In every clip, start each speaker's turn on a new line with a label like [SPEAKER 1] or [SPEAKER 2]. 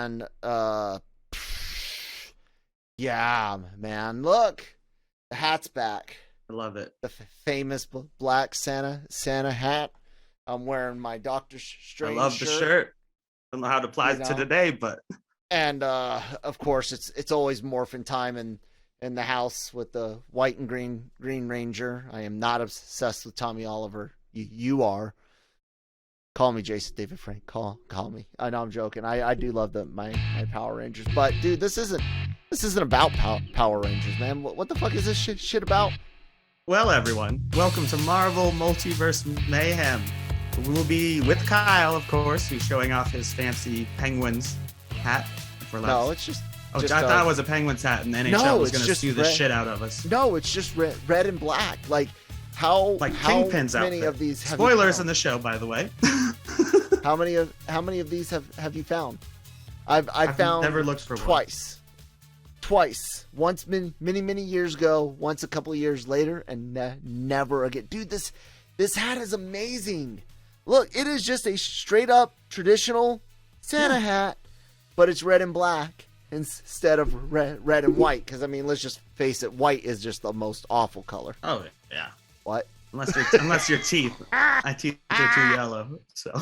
[SPEAKER 1] And yeah, man, look, the hat's back.
[SPEAKER 2] I love it.
[SPEAKER 1] The famous black Santa hat. I'm wearing my Doctor Strange.
[SPEAKER 2] I love the shirt. I don't know how it applies to today, but
[SPEAKER 1] and of course it's always morphin' time in the house with the white and Green Ranger. I am not obsessed with Tommy Oliver. You are. Call me Jason David Frank. Call me. I know I'm joking. I do love my Power Rangers, but dude, this isn't about Power Rangers, man. What the fuck is this shit about?
[SPEAKER 2] Well, everyone, welcome to Marvel Multiverse Mayhem. We will be with Kyle, of course, who's showing off his fancy Penguins hat.
[SPEAKER 1] No, it's just.
[SPEAKER 2] Oh, I thought it was a Penguins hat, and the NHL was going to sue the shit out of us.
[SPEAKER 1] No, it's just red and black. Like how
[SPEAKER 2] Kingpin's
[SPEAKER 1] many
[SPEAKER 2] outfit.
[SPEAKER 1] Of these?
[SPEAKER 2] Spoilers in the show, by the way.
[SPEAKER 1] How many of these have you found? I've found
[SPEAKER 2] never looked for
[SPEAKER 1] twice. Twice. Once many years ago. Once a couple of years later, and never again. Dude, this hat is amazing. Look, it is just a straight up traditional Santa hat, but it's red and black instead of red and white. Because I mean, let's just face it, white is just the most awful color.
[SPEAKER 2] Oh yeah.
[SPEAKER 1] What?
[SPEAKER 2] Unless your teeth. My teeth are too yellow. So.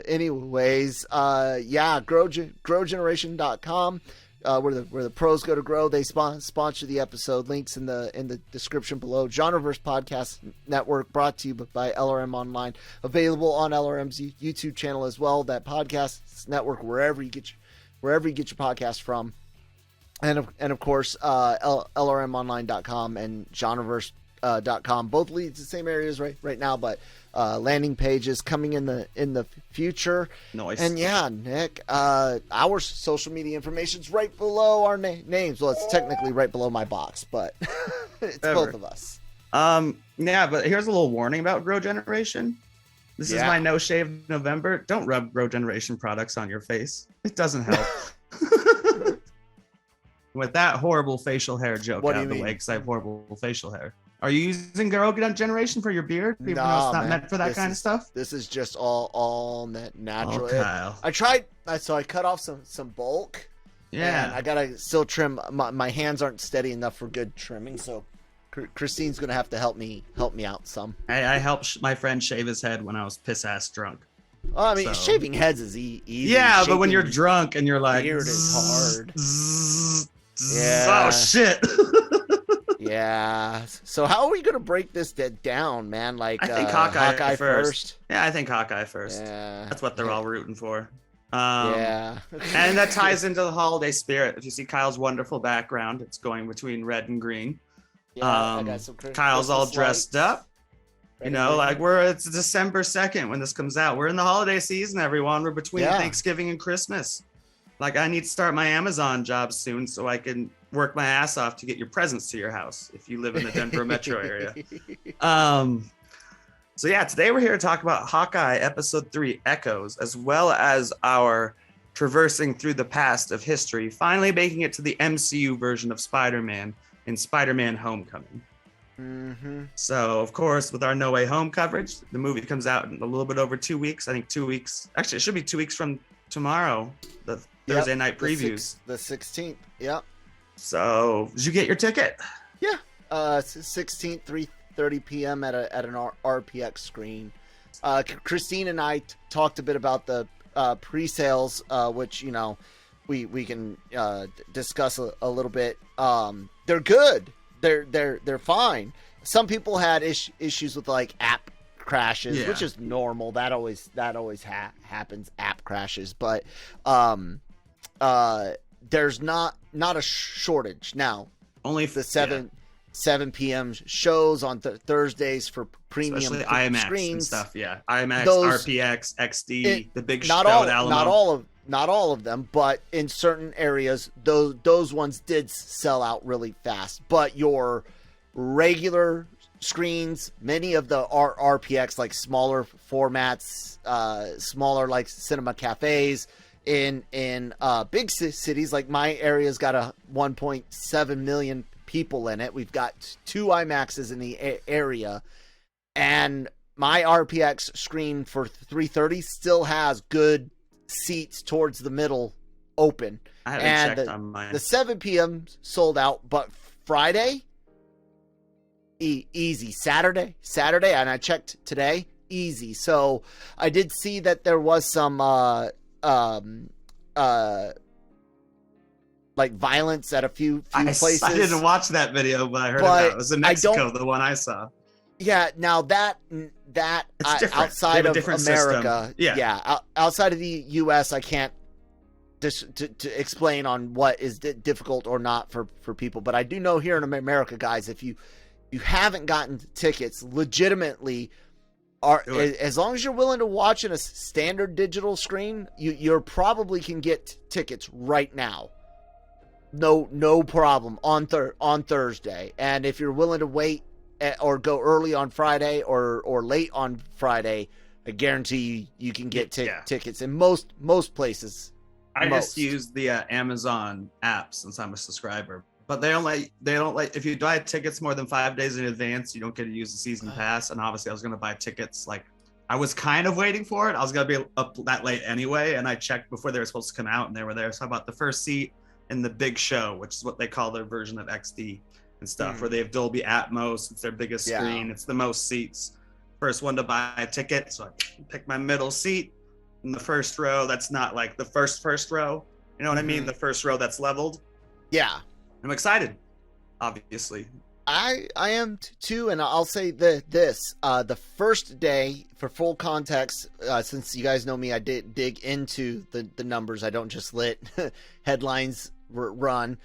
[SPEAKER 1] Anyways, growgeneration.com. Where the pros go to grow. They sponsor the episode. Links in the description below. Genreverse Podcast Network, brought to you by LRM Online, available on LRM's YouTube channel as well. That podcast network, wherever you get your podcast from, and of course LRMonline.com and Genreverse.com. Both lead to the same areas right now, but landing pages coming in the future.
[SPEAKER 2] Nice.
[SPEAKER 1] And yeah, Nick, our social media information's right below our names. Well, it's technically right below my box, but it's both of us.
[SPEAKER 2] Yeah, but here's a little warning about Grow Generation. This is my No Shave November. Don't rub Grow Generation products on your face. It doesn't help. With that horrible facial hair joke out of the way, because I have horrible facial hair. Are you using Grow Generation for your beard? Even though it's not meant for that kind of stuff?
[SPEAKER 1] This is just all natural.
[SPEAKER 2] Oh, Kyle.
[SPEAKER 1] I tried, so I cut off some bulk.
[SPEAKER 2] Yeah.
[SPEAKER 1] And I gotta still trim. My hands aren't steady enough for good trimming, so Christine's gonna have to help me out some.
[SPEAKER 2] I helped my friend shave his head when I was piss ass drunk.
[SPEAKER 1] Well, I mean, shaving heads is easy.
[SPEAKER 2] Yeah, but when you're drunk and you're like,
[SPEAKER 1] beard is hard.
[SPEAKER 2] Yeah. Oh shit.
[SPEAKER 1] Yeah. So how are we gonna break this down, man? Like,
[SPEAKER 2] I think Hawkeye first. Yeah, I think Hawkeye first.
[SPEAKER 1] Yeah.
[SPEAKER 2] That's what they're all rooting for.
[SPEAKER 1] Yeah.
[SPEAKER 2] And that ties into the holiday spirit. If you see Kyle's wonderful background, it's going between red and green.
[SPEAKER 1] Yeah, I got some
[SPEAKER 2] Kyle's all dressed up. You know, like it's December 2nd when this comes out. We're in the holiday season, everyone. We're between Thanksgiving and Christmas. Like, I need to start my Amazon job soon so I can work my ass off to get your presents to your house if you live in the Denver metro area. So yeah, today we're here to talk about Hawkeye Episode 3 Echoes, as well as our traversing through the past of history, finally making it to the MCU version of Spider-Man in Spider-Man Homecoming.
[SPEAKER 1] Mm-hmm.
[SPEAKER 2] So, of course, with our No Way Home coverage, the movie comes out in a little bit over 2 weeks. I think 2 weeks. Actually, it should be 2 weeks from tomorrow, the Thursday night previews.
[SPEAKER 1] The 16th, yep.
[SPEAKER 2] So, did you get your ticket?
[SPEAKER 1] Yeah. 16th, 3:30 p.m. at an RPX screen. Christine and I talked a bit about the pre-sales, which, you know, we can discuss a little bit. They're good. They're fine. Some people had issues with like app crashes, which is normal. That always happens. App crashes, but there's not a shortage now.
[SPEAKER 2] Only
[SPEAKER 1] the 7 p.m. shows on Thursdays for premium,
[SPEAKER 2] especially IMAX
[SPEAKER 1] screens
[SPEAKER 2] and stuff. Yeah, IMAX, RPX, XD, the big show at
[SPEAKER 1] Alamo. Not all of them, but in certain areas, those ones did sell out really fast. But your regular screens, many of the RPX, like smaller formats, smaller like cinema cafes in big cities, like my area's got a 1.7 million people in it. We've got 2 IMAXs in the area, and my RPX screen for 330 still has good seats towards the middle open.
[SPEAKER 2] I haven't checked on mine.
[SPEAKER 1] The 7 p.m. sold out, but Friday, easy. Saturday, and I checked today, easy. So I did see that there was some like violence at a few places.
[SPEAKER 2] I didn't watch that video, but I heard about it. It was in Mexico, the one I saw.
[SPEAKER 1] Yeah, now that outside of America, outside of the U.S., I can't just to explain on what is difficult or not for people. But I do know here in America, guys, if you haven't gotten tickets, legitimately, as long as you're willing to watch in a standard digital screen, you probably can get tickets right now. No problem on Thursday. And if you're willing to wait or go early on Friday or late on Friday, I guarantee you can get tickets in most places.
[SPEAKER 2] I just use the Amazon app since I'm a subscriber, but they don't let if you buy tickets more than 5 days in advance, you don't get to use the season pass. And obviously I was going to buy tickets. Like I was kind of waiting for it. I was going to be up that late anyway. And I checked before they were supposed to come out and they were there. So I bought the first seat in the big show, which is what they call their version of XD and stuff, where they have Dolby Atmos. It's their biggest screen. It's the most seats. First one to buy a ticket. So I picked my middle seat in the first row. That's not like the first row. You know what I mean? The first row that's leveled. Yeah. I'm excited, obviously.
[SPEAKER 1] I am too, and I'll say this. The first day, for full context, since you guys know me, I did dig into the numbers. I don't just let headlines run.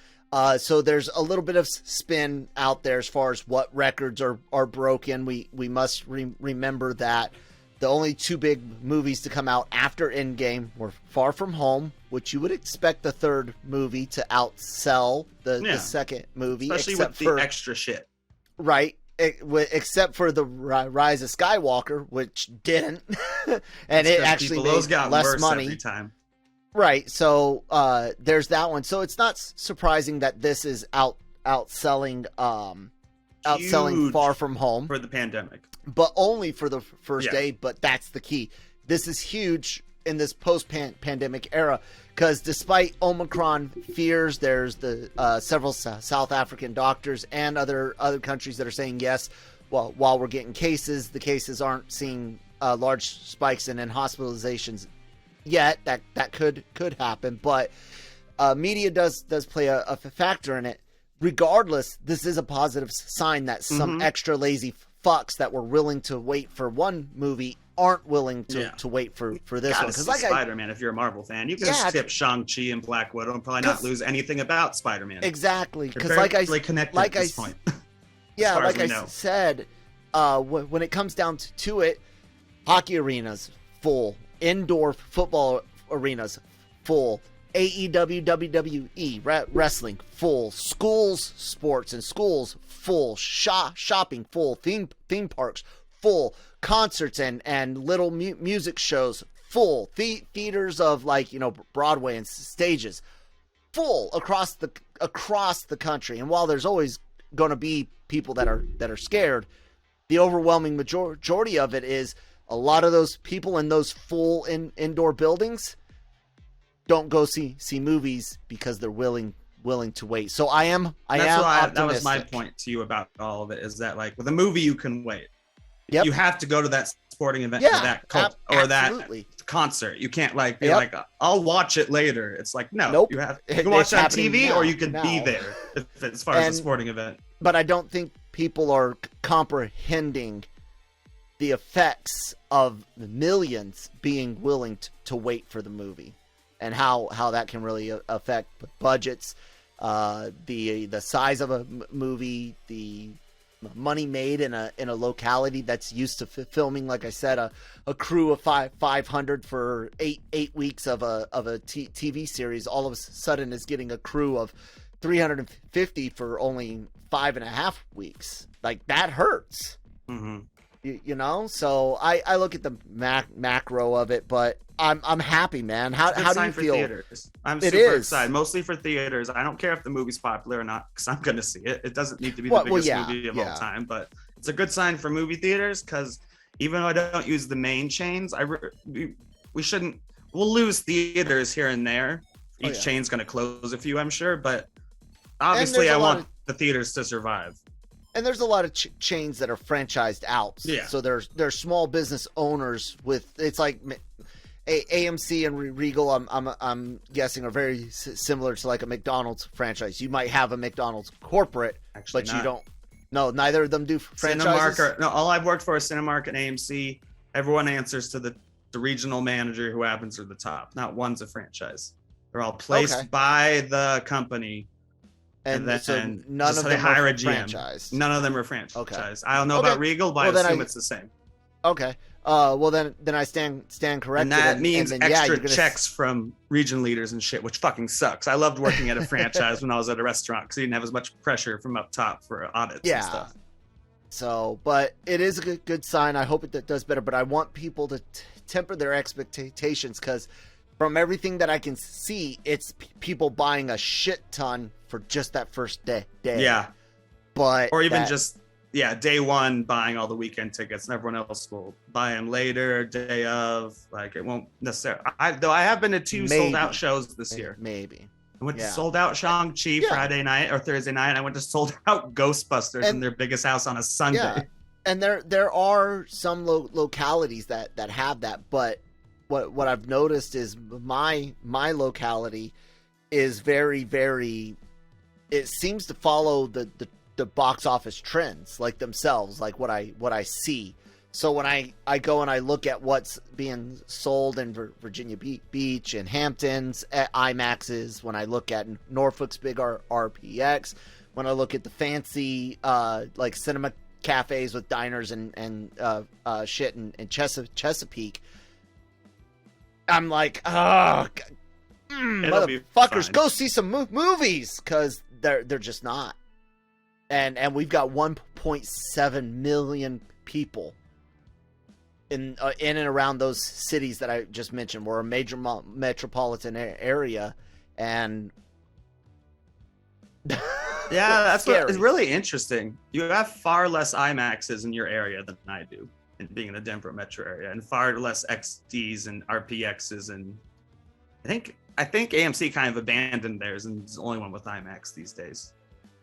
[SPEAKER 1] So there's a little bit of spin out there as far as what records are broken. We must remember that the only two big movies to come out after Endgame were Far From Home, which you would expect the third movie to outsell the second movie.
[SPEAKER 2] Especially with the extra shit.
[SPEAKER 1] Right. Except for the Rise of Skywalker, which didn't. And it actually made less money.
[SPEAKER 2] Every time.
[SPEAKER 1] Right. So there's that one. So it's not surprising that this is outselling Far From Home.
[SPEAKER 2] For the pandemic.
[SPEAKER 1] But only for the first day. But that's the key. This is huge in this post-pandemic era, because despite Omicron fears, there's the several South African doctors and other countries that are saying yes. Well, while we're getting cases, the cases aren't seeing large spikes in hospitalizations yet. That could happen, but media does play a factor in it. Regardless, this is a positive sign that some extra lazy fucks that were willing to wait for one movie aren't willing to wait for this one.
[SPEAKER 2] Because like Spider-Man, if you're a Marvel fan, you can skip Shang-Chi and Black Widow and probably not lose anything about Spider-Man.
[SPEAKER 1] Exactly.
[SPEAKER 2] Because like I
[SPEAKER 1] said, when it comes down to it, hockey arenas full, indoor football arenas full, AEW, WWE, wrestling full, schools, sports and schools full, shopping full, theme parks full, concerts and little music shows full, theaters of Broadway and stages full across the country. And while there's always going to be people that are scared, the overwhelming majority of it is a lot of those people in those full indoor buildings don't go see movies because they're willing to wait. So I am optimistic.
[SPEAKER 2] That was my point to you about all of it, is that like with a movie you can wait. Yep. You have to go to that sporting event or that concert. You can't be like, I'll watch it later. It's like, no,
[SPEAKER 1] nope.
[SPEAKER 2] You can watch it on TV or you can be there as far as a sporting event.
[SPEAKER 1] But I don't think people are comprehending the effects of the millions being willing to wait for the movie, and how that can really affect budgets, the size of a movie, the money made in a locality that's used to filming, like I said, a crew of 500 for eight weeks of a TV series, all of a sudden is getting a crew of 350 for only 5.5 weeks. Like, that hurts. So I look at the macro of it, but I'm happy, man. How do you feel?
[SPEAKER 2] Theaters. I'm super excited, mostly for theaters. I don't care if the movie's popular or not, because I'm going to see it. It doesn't need to be the biggest movie of all time, but it's a good sign for movie theaters, because even though I don't use the main chains, we we'll lose theaters here and there. Each chain's going to close a few, I'm sure, but obviously I want the theaters to survive. And
[SPEAKER 1] there's a lot of chains that are franchised out.
[SPEAKER 2] Yeah.
[SPEAKER 1] So there's small business owners with, it's like AMC and Regal, I'm guessing, are very similar to like a McDonald's franchise. You might have a McDonald's corporate,
[SPEAKER 2] actually,
[SPEAKER 1] but
[SPEAKER 2] not.
[SPEAKER 1] You don't. No, neither of them do franchises.
[SPEAKER 2] All I've worked for is Cinemark and AMC. Everyone answers to the regional manager who happens to the top. Not one's a franchise. They're all placed by the company. And then
[SPEAKER 1] so none of them are franchised.
[SPEAKER 2] None of them are franchised.
[SPEAKER 1] Okay.
[SPEAKER 2] I don't know about Regal, but I assume it's the same.
[SPEAKER 1] Okay. Well, then I stand corrected.
[SPEAKER 2] And that means extra checks from region leaders and shit, which fucking sucks. I loved working at a franchise when I was at a restaurant because you didn't have as much pressure from up top for audits and stuff.
[SPEAKER 1] So, but it is a good sign. I hope it does better, but I want people to temper their expectations because from everything that I can see, it's people buying a shit ton for just that first day.
[SPEAKER 2] Yeah.
[SPEAKER 1] But
[SPEAKER 2] or even day one buying all the weekend tickets and everyone else will buy them later, day of. Like it won't necessarily. I have been to 2 sold out shows this year.
[SPEAKER 1] Maybe.
[SPEAKER 2] I went to sold out Shang-Chi Friday night or Thursday night. And I went to sold out Ghostbusters in their biggest house on a Sunday.
[SPEAKER 1] Yeah. And there are some localities that have that, but what I've noticed is my locality is very, very. It seems to follow the box office trends like themselves, like what I see. So when I go and I look at what's being sold in Virginia Beach and Hamptons at IMAXs, when I look at Norfolk's big RPX, when I look at the fancy like cinema cafes with diners and shit in Chesapeake, I'm like, motherfuckers, go see some movies, because they're just not. And we've got 1.7 million people in and around those cities that I just mentioned. We're a major metropolitan area, and
[SPEAKER 2] that's what is really interesting. You have far less IMAXs in your area than I do, in being in the Denver metro area, and far less XDs and RPXs, and I think AMC kind of abandoned theirs and is the only one with IMAX these days.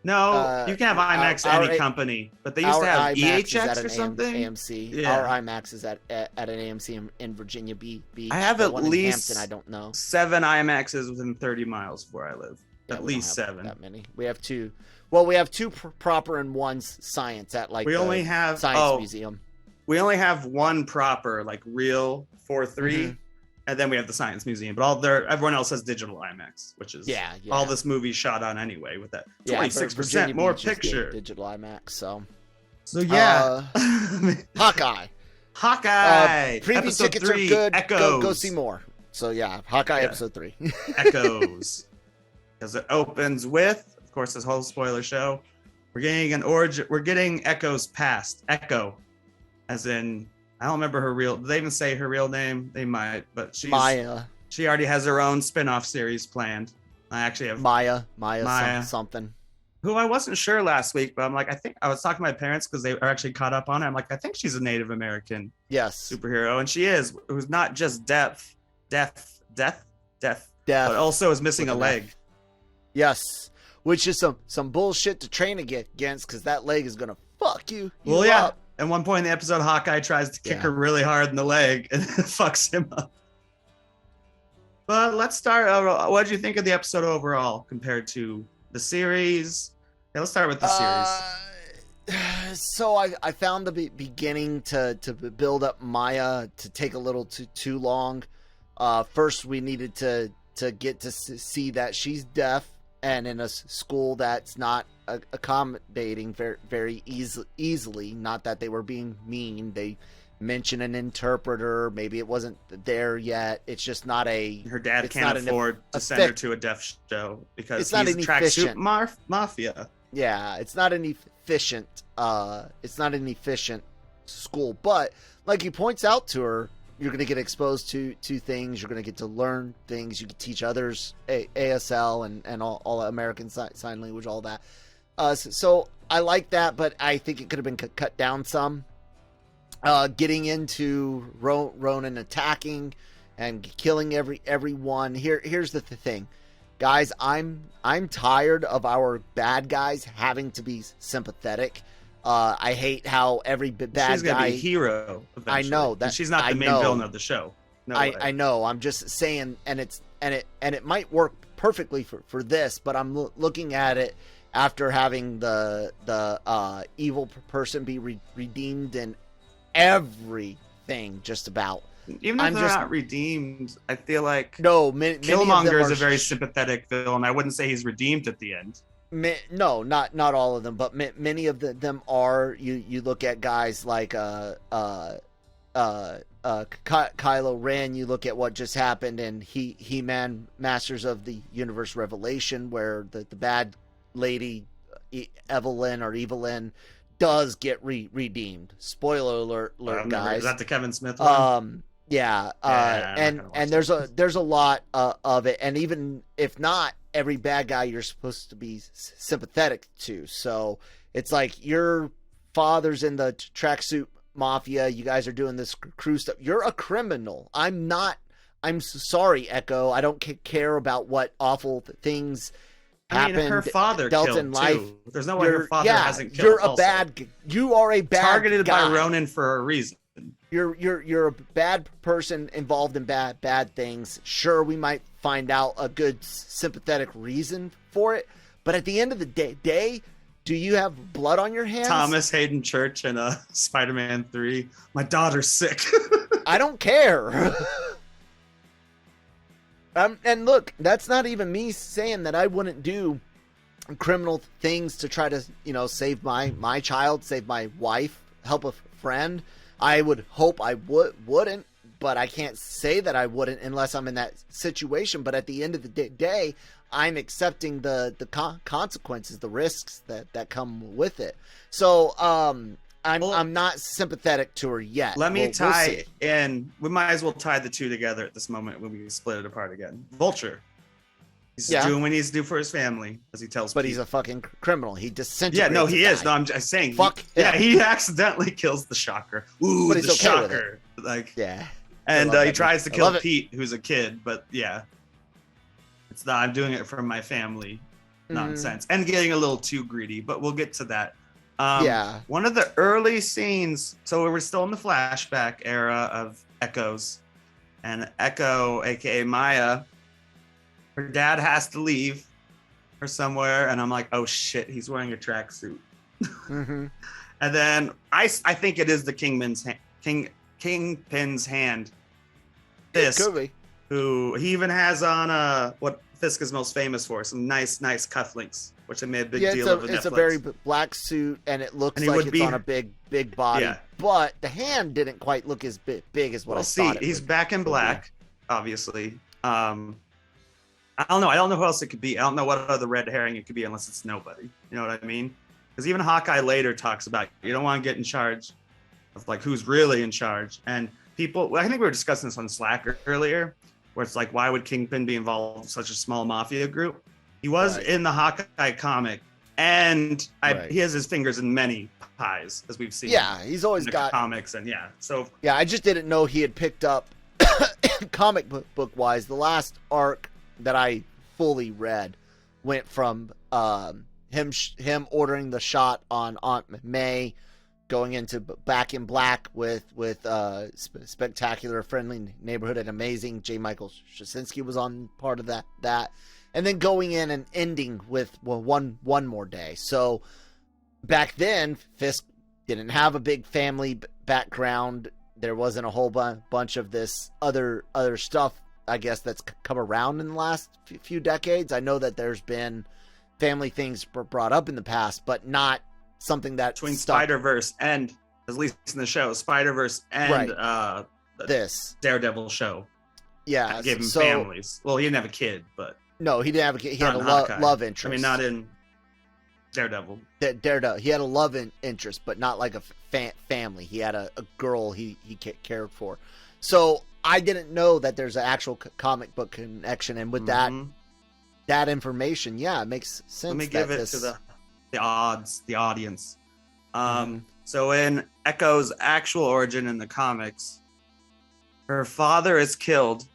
[SPEAKER 2] No, you can have IMAX any company, but they used to have EHX or something.
[SPEAKER 1] AMC. Our IMAX is at an AMC in Virginia Beach.
[SPEAKER 2] I have at least
[SPEAKER 1] Hampton, I don't know.
[SPEAKER 2] 7 IMAXs within 30 miles of where I live. At least 7.
[SPEAKER 1] That many. We have 2. Well, we have 2 proper and 1 science at like
[SPEAKER 2] only have
[SPEAKER 1] Science Museum.
[SPEAKER 2] We only have 1 proper, like real 4:3. And then we have the Science Museum, but everyone else has digital IMAX, which is all this movie shot on anyway. With that 26% more picture
[SPEAKER 1] digital IMAX. So
[SPEAKER 2] Hawkeye.
[SPEAKER 1] Preview
[SPEAKER 2] episode
[SPEAKER 1] tickets
[SPEAKER 2] 3,
[SPEAKER 1] are good.
[SPEAKER 2] Echoes.
[SPEAKER 1] Go see more. So Hawkeye episode 3.
[SPEAKER 2] Echoes, because it opens with, of course, this whole spoiler show. We're getting an origin. We're getting Echo's past. Echo, as in. I don't remember her real. Did they even say her real name? They might, but
[SPEAKER 1] Maya.
[SPEAKER 2] She already has her own spin-off series planned. I actually have
[SPEAKER 1] Maya. Something.
[SPEAKER 2] Who I wasn't sure last week, but I'm like, I think I was talking to my parents because they are actually caught up on it. I'm like, I think she's a Native American superhero, and she is. Who's not just deaf, but also is missing a leg.
[SPEAKER 1] Yes, which is some bullshit to train against, because that leg is gonna fuck you.
[SPEAKER 2] Up. At one point in the episode, Hawkeye tries to kick her really hard in the leg and it fucks him up. But let's start. What did you think of the episode overall compared to the series? Yeah, let's start with the series.
[SPEAKER 1] So I found the beginning to build up Maya to take a little too long. First, we needed to get to see that she's deaf and in a school that's not accommodating very, very easily. Not that they were being mean. They mention an interpreter. Maybe it wasn't there yet. It's just not
[SPEAKER 2] her dad can't afford to send her to a deaf show because he's a tracksuit mafia.
[SPEAKER 1] Yeah, it's not an efficient. It's not an efficient school. But like he points out to her, you're going to get exposed to things. You're going to get to learn things. You can teach others ASL and all American Sign Language, all that. So I like that, but I think it could have been cut down some. Getting into Ronan attacking and killing everyone. Here's the thing, guys. I'm tired of our bad guys having to be sympathetic. I hate how every bad guy.
[SPEAKER 2] She's gonna be a hero eventually.
[SPEAKER 1] I know that
[SPEAKER 2] she's not the main villain of the show. No way.
[SPEAKER 1] I know. I'm just saying, and it might work perfectly for this, but I'm looking at it after having the evil person be redeemed in everything, just about.
[SPEAKER 2] Even if they're not redeemed, I feel like
[SPEAKER 1] Killmonger
[SPEAKER 2] is a very sympathetic villain. I wouldn't say he's redeemed at the end.
[SPEAKER 1] No, not all of them, but many of them are. You look at guys like Kylo Ren. You look at what just happened in He-Man Masters of the Universe Revelation, where the bad lady Evelyn does get redeemed. Spoiler alert, guys.
[SPEAKER 2] Is that the Kevin Smith one?
[SPEAKER 1] And there's a lot of it, and even if not every bad guy you're supposed to be sympathetic to. So it's like your father's in the tracksuit mafia. You guys are doing this crew stuff. You're a criminal. I'm not. I'm sorry, Echo. I don't care about what awful things happened.
[SPEAKER 2] Her father killed
[SPEAKER 1] in life.
[SPEAKER 2] Too. There's no way her father hasn't killed.
[SPEAKER 1] You're a bad. You are a bad
[SPEAKER 2] targeted
[SPEAKER 1] guy.
[SPEAKER 2] by Ronan for a reason.
[SPEAKER 1] You're a bad person involved in bad things. Sure, we might find out a good sympathetic reason for it, but at the end of the day, do you have blood on your hands?
[SPEAKER 2] Thomas Hayden Church in Spider-Man 3. My daughter's sick.
[SPEAKER 1] I don't care. And look, that's not even me saying that I wouldn't do criminal things to try to, save my child, save my wife, help a friend. I would hope I wouldn't, but I can't say that I wouldn't unless I'm in that situation. But at the end of the day, I'm accepting the consequences, the risks that come with it. So I'm not sympathetic to her yet.
[SPEAKER 2] Let me tie in. We might as well tie the two together at this moment when we split it apart again. Vulture. He's doing what he needs to do for his family, as he tells
[SPEAKER 1] But
[SPEAKER 2] Pete.
[SPEAKER 1] He's a fucking criminal. He disintegrates.
[SPEAKER 2] Yeah, no, he is. No, I'm just saying.
[SPEAKER 1] Fuck him.
[SPEAKER 2] He accidentally kills the Shocker. Ooh,
[SPEAKER 1] but he's
[SPEAKER 2] the
[SPEAKER 1] okay
[SPEAKER 2] Shocker.
[SPEAKER 1] Yeah.
[SPEAKER 2] And he tries to kill Pete, who's a kid, but yeah. It's not, I'm doing it for my family nonsense. And getting a little too greedy, but we'll get to that. One of the early scenes, so we're still in the flashback era of Echoes. And Echo, aka Maya, her dad has to leave her somewhere, and I'm like, oh shit, he's wearing a tracksuit.
[SPEAKER 1] Mm-hmm.
[SPEAKER 2] And then I think it is the Kingpin's hand. Fisk, who he even has on what Fisk is most famous for, some nice cufflinks, which they made a big deal of.
[SPEAKER 1] It's
[SPEAKER 2] Netflix.
[SPEAKER 1] a very black suit, and it looks like it's on a big body. Yeah. But the hand didn't quite look as big as what I thought.
[SPEAKER 2] He's back in black, obviously. I don't know. I don't know who else it could be. I don't know what other red herring it could be unless it's nobody. You know what I mean? Because even Hawkeye later talks about you don't want to get in charge of like who's really in charge. And people, I think we were discussing this on Slack earlier, where it's like, why would Kingpin be involved in such a small mafia group? He was in the Hawkeye comic, and he has his fingers in many pies, as we've seen.
[SPEAKER 1] Yeah, he's always got
[SPEAKER 2] comics, and
[SPEAKER 1] I just didn't know he had picked up comic book wise. The last arc that I fully read went from him ordering the shot on Aunt May, going into Back in Black with Spectacular, Friendly Neighborhood, and Amazing. J. Michael Straczynski was on part of that, and then going in and ending with one more day. So back then, Fisk didn't have a big family background. There wasn't a whole bunch of this other stuff, I guess, that's come around in the last few decades. I know that there's been family things brought up in the past, but not something that
[SPEAKER 2] between SpiderVerse and, at least in the show, SpiderVerse and
[SPEAKER 1] this
[SPEAKER 2] Daredevil show.
[SPEAKER 1] Yeah,
[SPEAKER 2] gave him families. Well, he didn't have a kid, but
[SPEAKER 1] no, he didn't have a kid. He had a love interest.
[SPEAKER 2] I mean, not in Daredevil.
[SPEAKER 1] Daredevil. He had a love interest, but not like a family. He had a girl he cared for. So I didn't know that there's an actual comic book connection, and with that information, it makes sense.
[SPEAKER 2] Let me give it to the audience. So in Echo's actual origin in the comics, Her father is killed.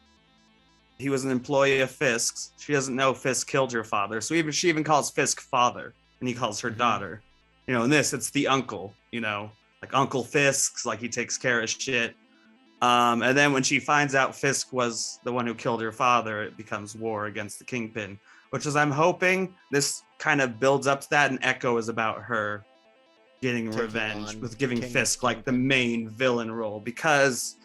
[SPEAKER 2] He was an employee of Fisk's. She doesn't know Fisk killed her father. So she even calls Fisk father, and he calls her daughter. You know, in this, it's the uncle, you know, like Uncle Fisk's, like he takes care of shit. And then when she finds out Fisk was the one who killed her father, it becomes war against the Kingpin, which is, I'm hoping this kind of builds up to that, and Echo is about her getting revenge with giving Fisk like the main villain role, because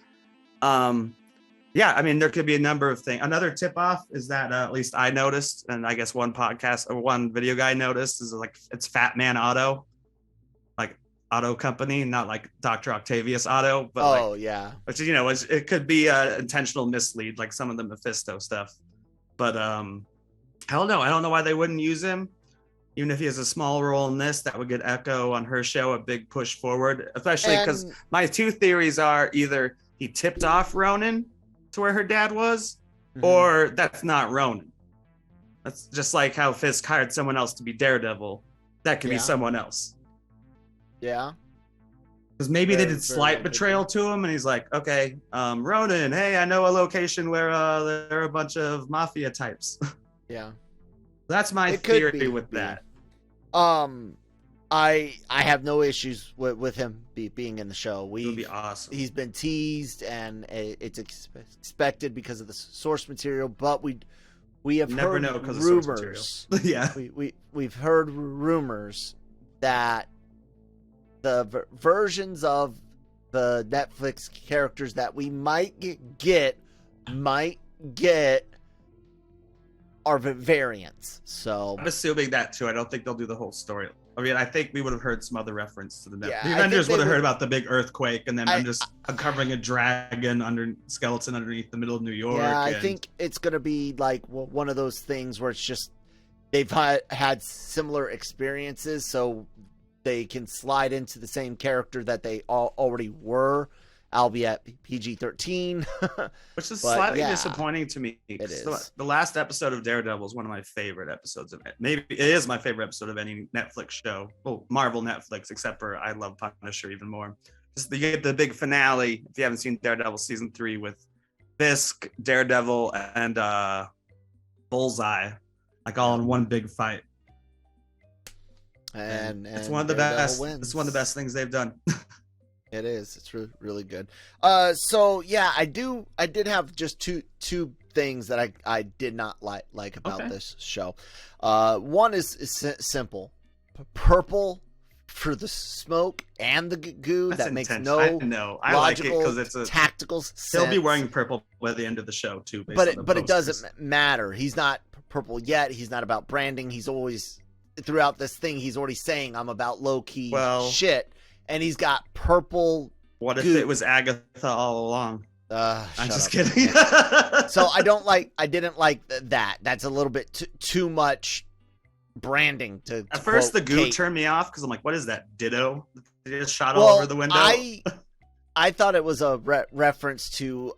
[SPEAKER 2] yeah, I mean, there could be a number of things. Another tip off is that at least I noticed, and I guess one podcast or one video guy noticed, is like it's Fat Man Auto, like auto company, not like Dr. Octavius Auto, but which, you know, it could be a intentional mislead, like some of the Mephisto stuff. But hell no, I don't know why they wouldn't use him. Even if he has a small role in this, that would get Echo on her show a big push forward, especially because my two theories are either he tipped off Ronan to where her dad was, or that's not Ronan. That's just like how Fisk hired someone else to be Daredevil. That could be someone else.
[SPEAKER 1] Yeah.
[SPEAKER 2] Because maybe they did slight betrayal to him, and he's like, okay, Ronan, hey, I know a location where there are a bunch of mafia types.
[SPEAKER 1] Yeah.
[SPEAKER 2] That's my theory with that.
[SPEAKER 1] I have no issues with him being in the show.
[SPEAKER 2] It would be awesome.
[SPEAKER 1] He's been teased, and it's expected because of the source material. But we have
[SPEAKER 2] never
[SPEAKER 1] heard
[SPEAKER 2] know because of
[SPEAKER 1] rumors.
[SPEAKER 2] Source material. Yeah,
[SPEAKER 1] we've heard rumors that the versions of the Netflix characters that we might get are variants. So
[SPEAKER 2] I'm assuming that too. I don't think they'll do the whole story. I mean, I think we would have heard some other reference to the Netflix.
[SPEAKER 1] Yeah,
[SPEAKER 2] the Avengers would have heard about the big earthquake, and then I'm just uncovering a dragon skeleton underneath the middle of New York.
[SPEAKER 1] Yeah, I think it's gonna be like one of those things where it's just they've had similar experiences, so they can slide into the same character that they already were, albeit PG-13.
[SPEAKER 2] Which is slightly disappointing to me.
[SPEAKER 1] It is.
[SPEAKER 2] The last episode of Daredevil is one of my favorite episodes of it. Maybe it is my favorite episode of any Netflix show. Well, Marvel Netflix, except for I love Punisher even more. Just you get the big finale, if you haven't seen Daredevil season 3, with Fisk, Daredevil, and Bullseye, like all in one big fight.
[SPEAKER 1] And
[SPEAKER 2] it's one of the best. It's one of the best things they've done.
[SPEAKER 1] It is. It's really good. So yeah, I did have just two things that I did not like about this show. One is simple, purple for the smoke and the goo.
[SPEAKER 2] That's
[SPEAKER 1] that makes
[SPEAKER 2] intentional. I
[SPEAKER 1] logical,
[SPEAKER 2] like it because it's a
[SPEAKER 1] tactical sense.
[SPEAKER 2] He'll be wearing purple by the end of the show too.
[SPEAKER 1] But it doesn't matter. He's not purple yet. He's not about branding. He's always throughout this thing. He's already saying I'm about low key shit. And he's got purple.
[SPEAKER 2] What if it was Agatha all along? I'm just kidding.
[SPEAKER 1] So I didn't like that. That's a little bit too much branding to
[SPEAKER 2] At first, the goo turned me off because I'm like, what is that? Ditto? They just shot all over the window.
[SPEAKER 1] I thought it was a reference to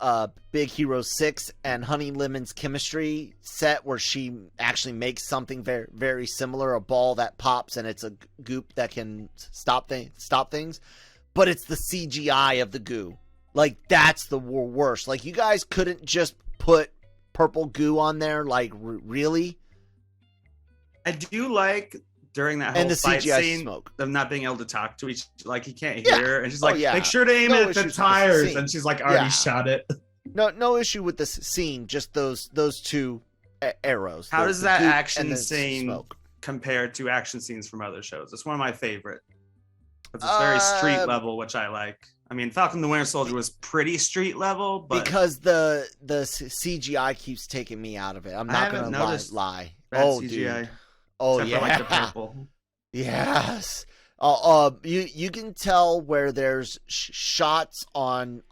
[SPEAKER 1] Big Hero 6 and Honey Lemon's chemistry set, where she actually makes something very, very similar, a ball that pops and it's a goop that can stop things. But it's the CGI of the goo. Like, that's the worst. Like, you guys couldn't just put purple goo on there? Like, really?
[SPEAKER 2] I do like during that whole fight scene smoke. Them not being able to talk to each, like he can't hear, and she's like, make sure to aim it at the tires, and she's like, already shot it.
[SPEAKER 1] No issue with this scene, just those two arrows.
[SPEAKER 2] How does that action scene compare to action scenes from other shows? It's one of my favorite. It's very street level, which I like. I mean, Falcon the Winter Soldier was pretty street level, but
[SPEAKER 1] because the CGI keeps taking me out of it. I'm not gonna lie. Oh, CGI. Dude. Oh,
[SPEAKER 2] except for, like, the purple.
[SPEAKER 1] Yes. You can tell where there's shots on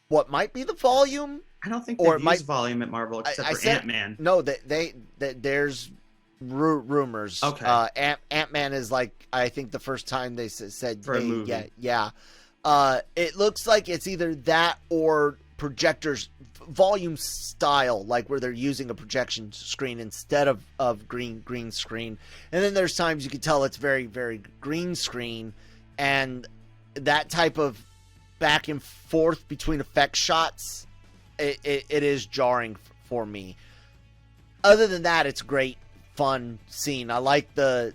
[SPEAKER 1] what might be the volume.
[SPEAKER 2] I don't think they use volume at Marvel except for Ant-Man.
[SPEAKER 1] No, there's rumors.
[SPEAKER 2] Okay.
[SPEAKER 1] Ant-Man is like, I think the first time they said
[SPEAKER 2] for a movie.
[SPEAKER 1] Yeah. It looks like it's either that or projectors volume style, like where they're using a projection screen instead of green screen. And then there's times you can tell it's very, very green screen, and that type of back and forth between effect shots, it is jarring for me. Other than that, it's a great, fun scene. I like the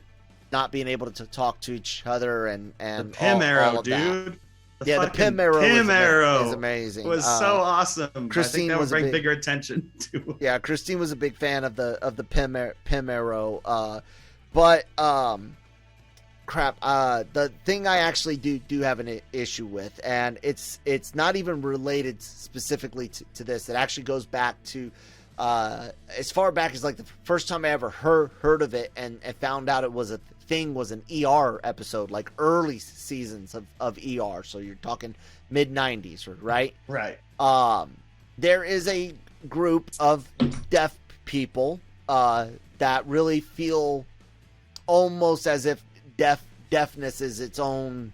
[SPEAKER 1] not being able to talk to each other and
[SPEAKER 2] the Pym arrow, dude.
[SPEAKER 1] The Pym arrow is amazing.
[SPEAKER 2] It was so awesome.
[SPEAKER 1] Christine
[SPEAKER 2] I think that would bring bigger attention to.
[SPEAKER 1] Yeah, Christine was a big fan of the Pym arrow. But the thing I actually do have an issue with, and it's not even related specifically to this. It actually goes back to as far back as like the first time I ever heard of it and found out it was a thing was an ER episode, like early seasons of ER. So you're talking mid-90s, right?
[SPEAKER 2] Right.
[SPEAKER 1] There is a group of deaf people that really feel almost as if deafness is its own,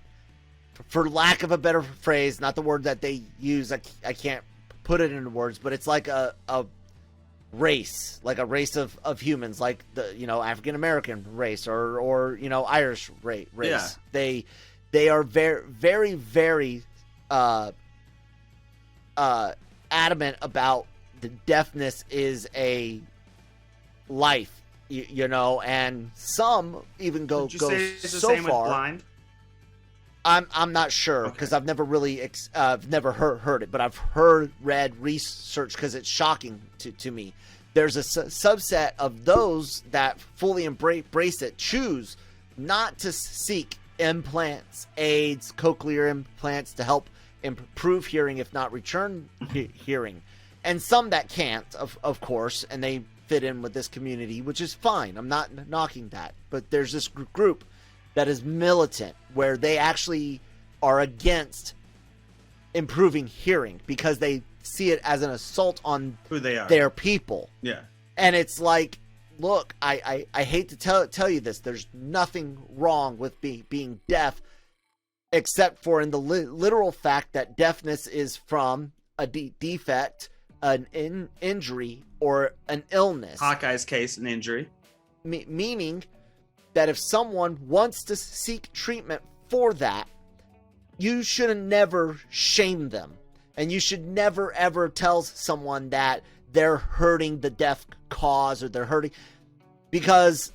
[SPEAKER 1] for lack of a better phrase, not the word that they use. I can't put it into words, but it's like a race, like a race of humans, like the African American race or Irish race.
[SPEAKER 2] Yeah.
[SPEAKER 1] They are very very very adamant about the deafness is a life. And some even go so far.
[SPEAKER 2] Blind?
[SPEAKER 1] I'm not sure because I've never really never heard it, but I've read research because it's shocking to me. There's a subset of those that fully embrace it, choose not to seek implants, aids, cochlear implants to help improve hearing, if not return hearing, and some that can't, of course, and they fit in with this community, which is fine. I'm not knocking that, but there's this group that is militant where they actually are against improving hearing because they see it as an assault on
[SPEAKER 2] who they are,
[SPEAKER 1] their people.
[SPEAKER 2] Yeah.
[SPEAKER 1] And it's like, look, I hate to tell you this. There's nothing wrong with being deaf except for in the literal fact that deafness is from a defect, an injury, or an illness.
[SPEAKER 2] Hawkeye's case, an injury.
[SPEAKER 1] Meaning that if someone wants to seek treatment for that, you should never shame them. And you should never, ever tell someone that they're hurting the deaf cause or they're hurting. Because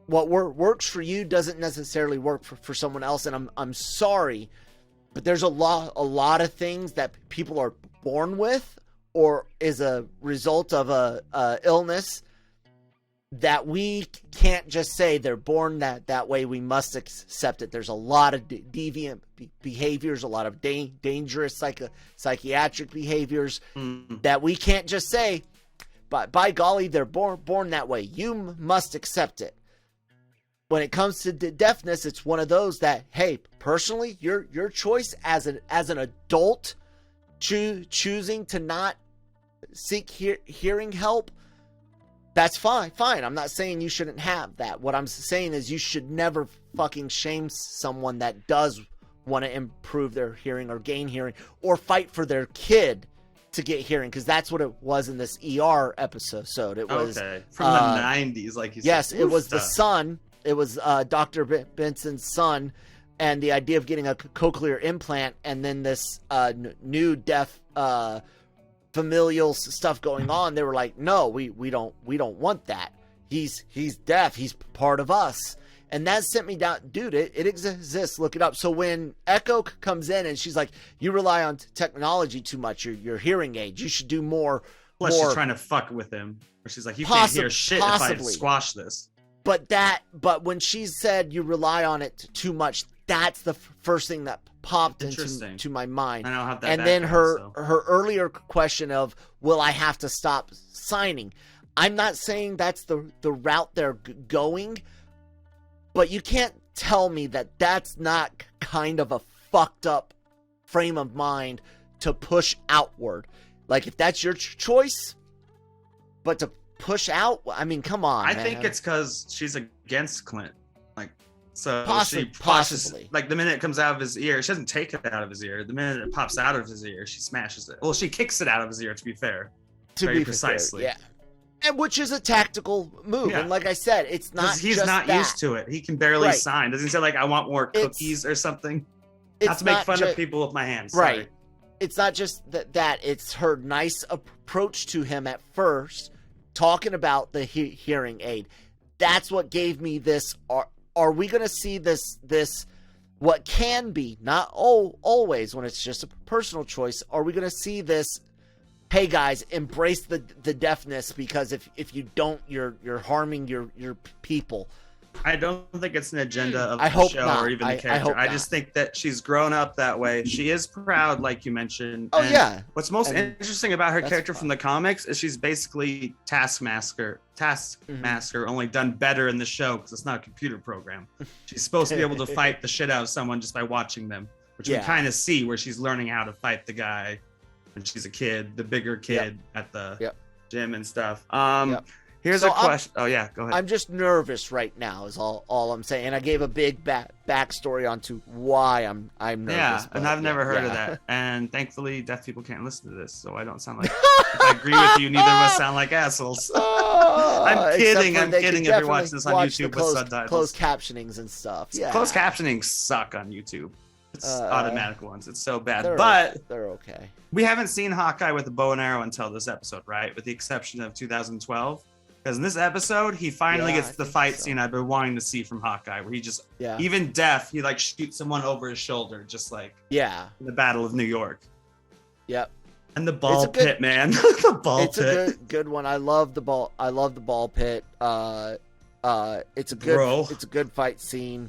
[SPEAKER 1] what works for you doesn't necessarily work for someone else. And I'm sorry, but there's a lot of things that people are born with or is a result of a illness that we can't just say they're born that way. We must accept it. There's a lot of deviant behaviors, a lot of dangerous psychiatric behaviors that we can't just say, but by golly, they're born that way. You must accept it. When it comes to deafness, it's one of those that, hey, personally, your choice as an adult choosing to not seek hearing help, that's fine. I'm not saying you shouldn't have that. What I'm saying is you should never fucking shame someone that does want to improve their hearing or gain hearing or fight for their kid to get hearing, because that's what it was in this ER episode. It was
[SPEAKER 2] from the 90s, like you said.
[SPEAKER 1] Yes, it was the son. It was Dr. Benson's son, and the idea of getting a cochlear implant, and then this new deaf familial stuff going on. They were like, no, we don't want that. He's deaf. He's part of us. And that sent me down, dude, it exists. Look it up. So when Echo comes in and she's like, you rely on technology too much. Your hearing aid. You should do more.
[SPEAKER 2] Plus she's trying to fuck with him. Or she's like, you can't hear shit if I squash this.
[SPEAKER 1] But when she said you rely on it too much, that's the first thing that popped into my mind.
[SPEAKER 2] I don't have that.
[SPEAKER 1] And then her earlier question of, will I have to stop signing? I'm not saying that's the route they're going, but you can't tell me that that's not kind of a fucked up frame of mind to push outward. Like, if that's your choice, but to push out, I mean, come on,
[SPEAKER 2] I
[SPEAKER 1] man.
[SPEAKER 2] think it's because she's against Clint. Like, so she pushes,
[SPEAKER 1] possibly.
[SPEAKER 2] Like, the minute it comes out of his ear, she doesn't take it out of his ear. The minute it pops out of his ear, she smashes it. Well, she kicks it out of his ear, to be fair. Very precisely.
[SPEAKER 1] Fair, yeah. And which is a tactical move. Yeah. And like I said, it's not
[SPEAKER 2] he's
[SPEAKER 1] just
[SPEAKER 2] not
[SPEAKER 1] that.
[SPEAKER 2] Used to it. He can barely sign. Doesn't he say, like, I want more cookies or something? not to make fun of people with my hands. Sorry.
[SPEAKER 1] Right. It's not just that it's her nice approach to him at first, talking about the hearing aid. That's what gave me this. Are we going to see this what can be, not always when it's just a personal choice, are we going to see this, hey guys, embrace the deafness, because if you don't, you're harming your people.
[SPEAKER 2] I don't think it's an agenda of the show or even the character. I just think that she's grown up that way. She is proud, like you mentioned.
[SPEAKER 1] Oh, yeah.
[SPEAKER 2] What's most interesting about her character from the comics is she's basically Taskmaster, only done better in the show because it's not a computer program. She's supposed to be able to fight the shit out of someone just by watching them, which we kind of see where she's learning how to fight the guy when she's a kid, the bigger kid at the gym and stuff. Here's a question. Oh yeah, go ahead.
[SPEAKER 1] I'm just nervous right now is all I'm saying. And I gave a big backstory onto why I'm nervous.
[SPEAKER 2] Yeah, and I've never heard of that. And thankfully, deaf people can't listen to this, so I don't sound like. If I agree with you, neither of us sound like assholes. I'm kidding. I'm kidding. If you're watching this on YouTube with subtitles,
[SPEAKER 1] closed captionings and stuff. Yeah,
[SPEAKER 2] closed captionings suck on YouTube. It's automatic ones. It's so bad, but
[SPEAKER 1] they're okay.
[SPEAKER 2] We haven't seen Hawkeye with a bow and arrow until this episode, right? With the exception of 2012. Because in this episode, he finally gets the fight scene I've been wanting to see from Hawkeye, where he just, even deaf, he like shoots someone over his shoulder, just like in the Battle of New York.
[SPEAKER 1] Yep.
[SPEAKER 2] And the ball pit, man, the ball pit.
[SPEAKER 1] It's a good one. I love the ball. I love the ball pit. It's a good fight scene.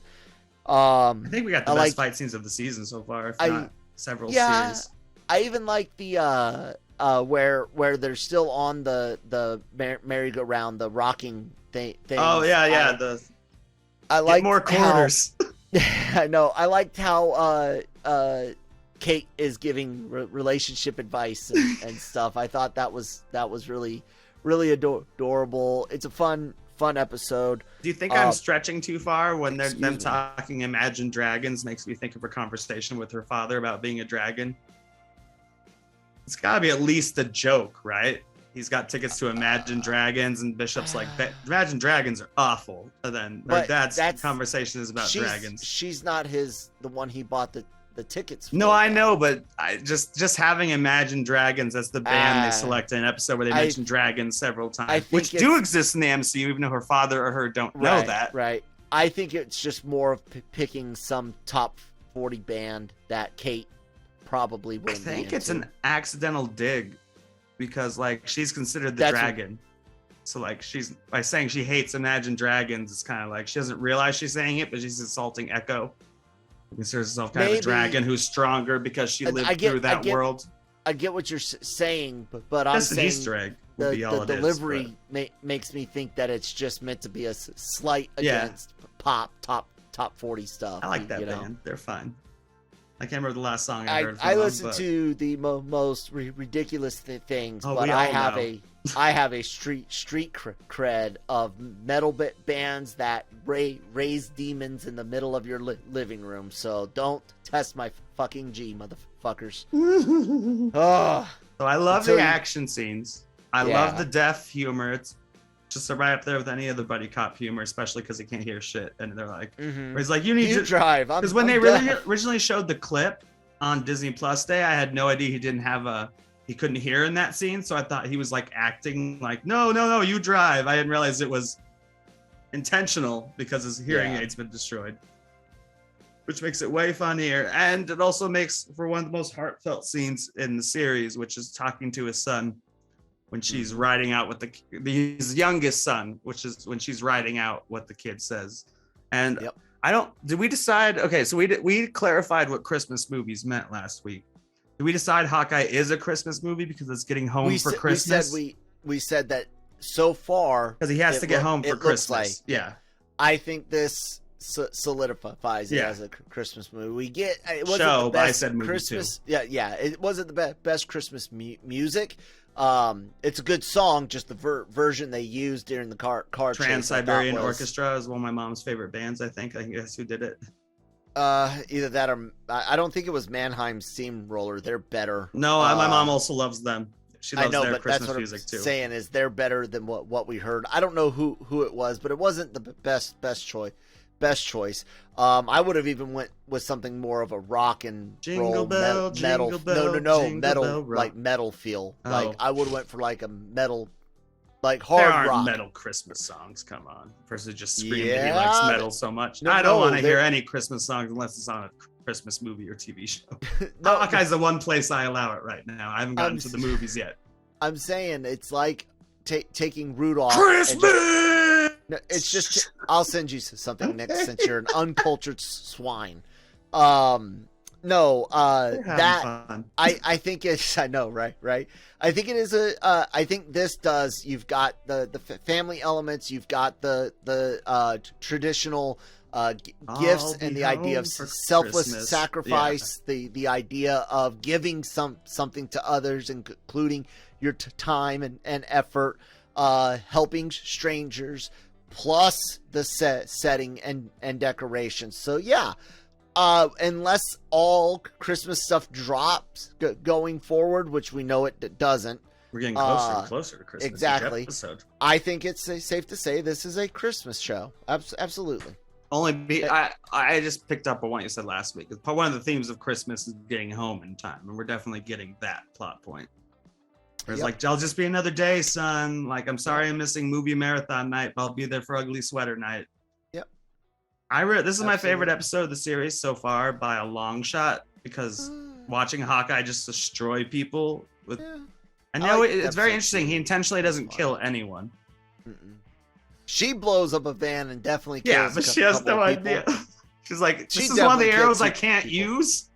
[SPEAKER 2] I think we got the best fight scenes of the season so far, if not several series.
[SPEAKER 1] I even like the where they're still on the merry-go-round, the rocking thing.
[SPEAKER 2] Oh yeah.
[SPEAKER 1] I like
[SPEAKER 2] more quarters.
[SPEAKER 1] I know. I liked how Kate is giving relationship advice and stuff. I thought that was really adorable. It's a fun episode.
[SPEAKER 2] Do you think I'm stretching too far when them talking Imagine Dragons makes me think of her conversation with her father about being a dragon? It's got to be at least a joke, right? He's got tickets to Imagine Dragons, and Bishop's like, Imagine Dragons are awful. And then her dad's conversation is about dragons.
[SPEAKER 1] She's not the one he bought the tickets for.
[SPEAKER 2] No, I know, but just having Imagine Dragons as the band they select in an episode where they mention dragons several times, which do exist in the MCU, even though her father or her don't know that.
[SPEAKER 1] Right. I think it's just more of picking some top 40 band that Kate probably wouldn't.
[SPEAKER 2] I think it's an accidental dig because like she's considered the dragon. So like she's by saying she hates Imagine Dragons, it's kind of like she doesn't realize she's saying it, but she's insulting Echo. She considers herself kind of a dragon who's stronger because she lived through that world.
[SPEAKER 1] I get what you're saying, but I'm saying
[SPEAKER 2] an Easter egg.
[SPEAKER 1] The delivery makes me think that it's just meant to be a slight against pop top 40 stuff.
[SPEAKER 2] I like that band. They're fun. I can't remember the last song I heard from
[SPEAKER 1] I
[SPEAKER 2] them,
[SPEAKER 1] listen to the most ridiculous things, but I have a street cred of metal bands that raise demons in the middle of your living room. So don't test my fucking G, motherfuckers.
[SPEAKER 2] So I love the action scenes. I love the deaf humor. It's just right up there with any other buddy cop humor, especially because he can't hear shit. And they're like, where he's like, you need to
[SPEAKER 1] drive.
[SPEAKER 2] Because when they originally showed the clip on Disney Plus Day, I had no idea he couldn't hear in that scene. So I thought he was like acting like, no, you drive. I didn't realize it was intentional because his hearing aid's been destroyed, which makes it way funnier. And it also makes for one of the most heartfelt scenes in the series, which is talking to his son when she's writing out what his youngest son, which is when she's writing out what the kid says. And did we decide? Okay, so we clarified what Christmas movies meant last week. Did we decide Hawkeye is a Christmas movie because it's getting home for Christmas?
[SPEAKER 1] We said that so far
[SPEAKER 2] because he has to get home for Christmas.
[SPEAKER 1] I think this solidifies it as a Christmas movie. We get it wasn't the best
[SPEAKER 2] I said movie
[SPEAKER 1] Christmas.
[SPEAKER 2] Too.
[SPEAKER 1] Yeah, it wasn't the best Christmas music. It's a good song, just the version they used during the car
[SPEAKER 2] Trans-Siberian Orchestra is one of my mom's favorite bands. I think that's who did it.
[SPEAKER 1] Either that or I don't think it was Mannheim Steamroller. They're better.
[SPEAKER 2] No, my mom also loves them. She loves their Christmas music too.
[SPEAKER 1] Saying is they're better than what we heard. I don't know who it was, but it wasn't the best best choice. I would have even went with something more of a rock and roll metal.
[SPEAKER 2] Jingle bell,
[SPEAKER 1] No,
[SPEAKER 2] jingle
[SPEAKER 1] metal,
[SPEAKER 2] bell rock.
[SPEAKER 1] like metal feel.
[SPEAKER 2] Oh.
[SPEAKER 1] Like I would have went for like a metal, like hard
[SPEAKER 2] there aren't
[SPEAKER 1] rock.
[SPEAKER 2] metal Christmas songs. Come on, person just screamed that
[SPEAKER 1] Yeah,
[SPEAKER 2] he likes metal so much.
[SPEAKER 1] no,
[SPEAKER 2] I don't
[SPEAKER 1] no,
[SPEAKER 2] want to hear
[SPEAKER 1] they're-
[SPEAKER 2] any Christmas songs unless it's on a Christmas movie or TV show.
[SPEAKER 1] No,
[SPEAKER 2] Hawkeye's the one place I allow it right now. I haven't gotten
[SPEAKER 1] I'm
[SPEAKER 2] to the movies yet.
[SPEAKER 1] I'm saying it's like taking Rudolph.
[SPEAKER 2] Christmas.
[SPEAKER 1] No, it's just. I'll send you something, Nick, since you're an uncultured swine. No, that
[SPEAKER 2] fun.
[SPEAKER 1] I think it's. I know, right. I think it is a. I think this does. You've got the family elements. You've got the traditional gifts and the idea of selfless
[SPEAKER 2] Christmas.
[SPEAKER 1] sacrifice. Yeah. The idea of giving something to others, including your time and effort, helping strangers, plus the setting and decorations. So yeah, unless all Christmas stuff drops going forward, which we know it doesn't.
[SPEAKER 2] We're getting closer and closer to Christmas.
[SPEAKER 1] Exactly.
[SPEAKER 2] Each episode.
[SPEAKER 1] I think it's safe to say this is a Christmas show. Absolutely.
[SPEAKER 2] I just picked up on what you said last week. One of the themes of Christmas is getting home in time, and we're definitely getting that plot point. Where it's like, I'll just be another day, son. Like, I'm sorry I'm missing movie marathon night, but I'll be there for ugly sweater night.
[SPEAKER 1] Yep.
[SPEAKER 2] This is my favorite episode of the series so far by a long shot, because watching Hawkeye just destroy people with. Yeah. I know it's very interesting. He intentionally doesn't kill anyone.
[SPEAKER 1] Mm-mm. She blows up a van and definitely kills.
[SPEAKER 2] Yeah, but she has no idea. She's like, this is one of the arrows I can't use.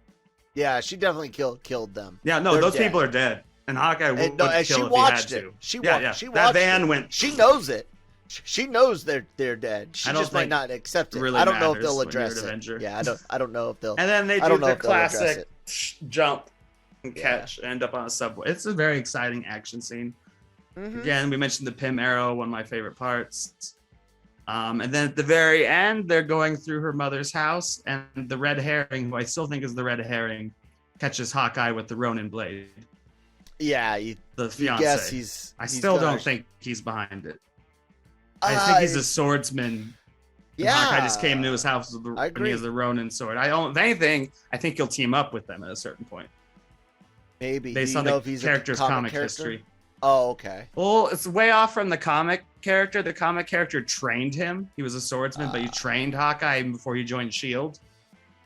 [SPEAKER 1] Yeah, she definitely killed them.
[SPEAKER 2] Yeah, no, those people are dead. And Hawkeye would kill if he had to.
[SPEAKER 1] She watched
[SPEAKER 2] that van
[SPEAKER 1] it.
[SPEAKER 2] went.
[SPEAKER 1] She knows it. She knows they're dead. She just might not accept it.
[SPEAKER 2] Really
[SPEAKER 1] I don't know if they'll address it.
[SPEAKER 2] Avenger.
[SPEAKER 1] Yeah, I don't know if they'll.
[SPEAKER 2] And then they do the classic jump and catch, end up on a subway. It's a very exciting action scene. Mm-hmm. Again, we mentioned the Pym arrow, one of my favorite parts. And then at the very end, they're going through her mother's house, and the red herring, who I still think is the red herring, catches Hawkeye with the Ronin blade.
[SPEAKER 1] Yeah,
[SPEAKER 2] the fiance.
[SPEAKER 1] Guess
[SPEAKER 2] I still don't think he's behind it. I think he's a swordsman.
[SPEAKER 1] Yeah,
[SPEAKER 2] Hawkeye just came to his house with and he has the Ronin sword. If anything, I think he'll team up with them at a certain point.
[SPEAKER 1] Maybe
[SPEAKER 2] based on the character's comic history.
[SPEAKER 1] Oh, okay.
[SPEAKER 2] Well, it's way off from the comic character. The comic character trained him. He was a swordsman, but he trained Hawkeye even before he joined S.H.I.E.L.D.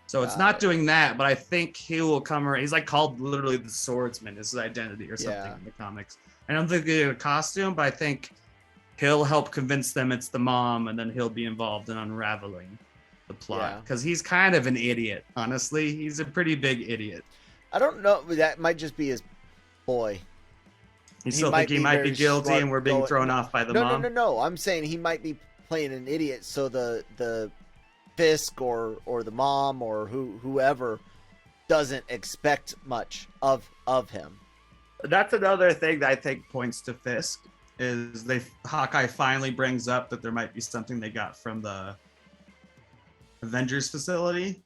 [SPEAKER 2] So it's not doing that, but I think he will come around. He's like called literally the swordsman is his identity or something in the comics. I don't think they get a costume, but I think he'll help convince them it's the mom, and then he'll be involved in unraveling the plot. Because he's kind of an idiot, honestly. He's a pretty big idiot.
[SPEAKER 1] I don't know. That might just be his boy.
[SPEAKER 2] You still think he might be guilty and we're being thrown off by the mom?
[SPEAKER 1] No. I'm saying he might be playing an idiot, so the Fisk or the mom or whoever doesn't expect much of him.
[SPEAKER 2] That's another thing that I think points to Fisk is Hawkeye finally brings up that there might be something they got from the Avengers facility.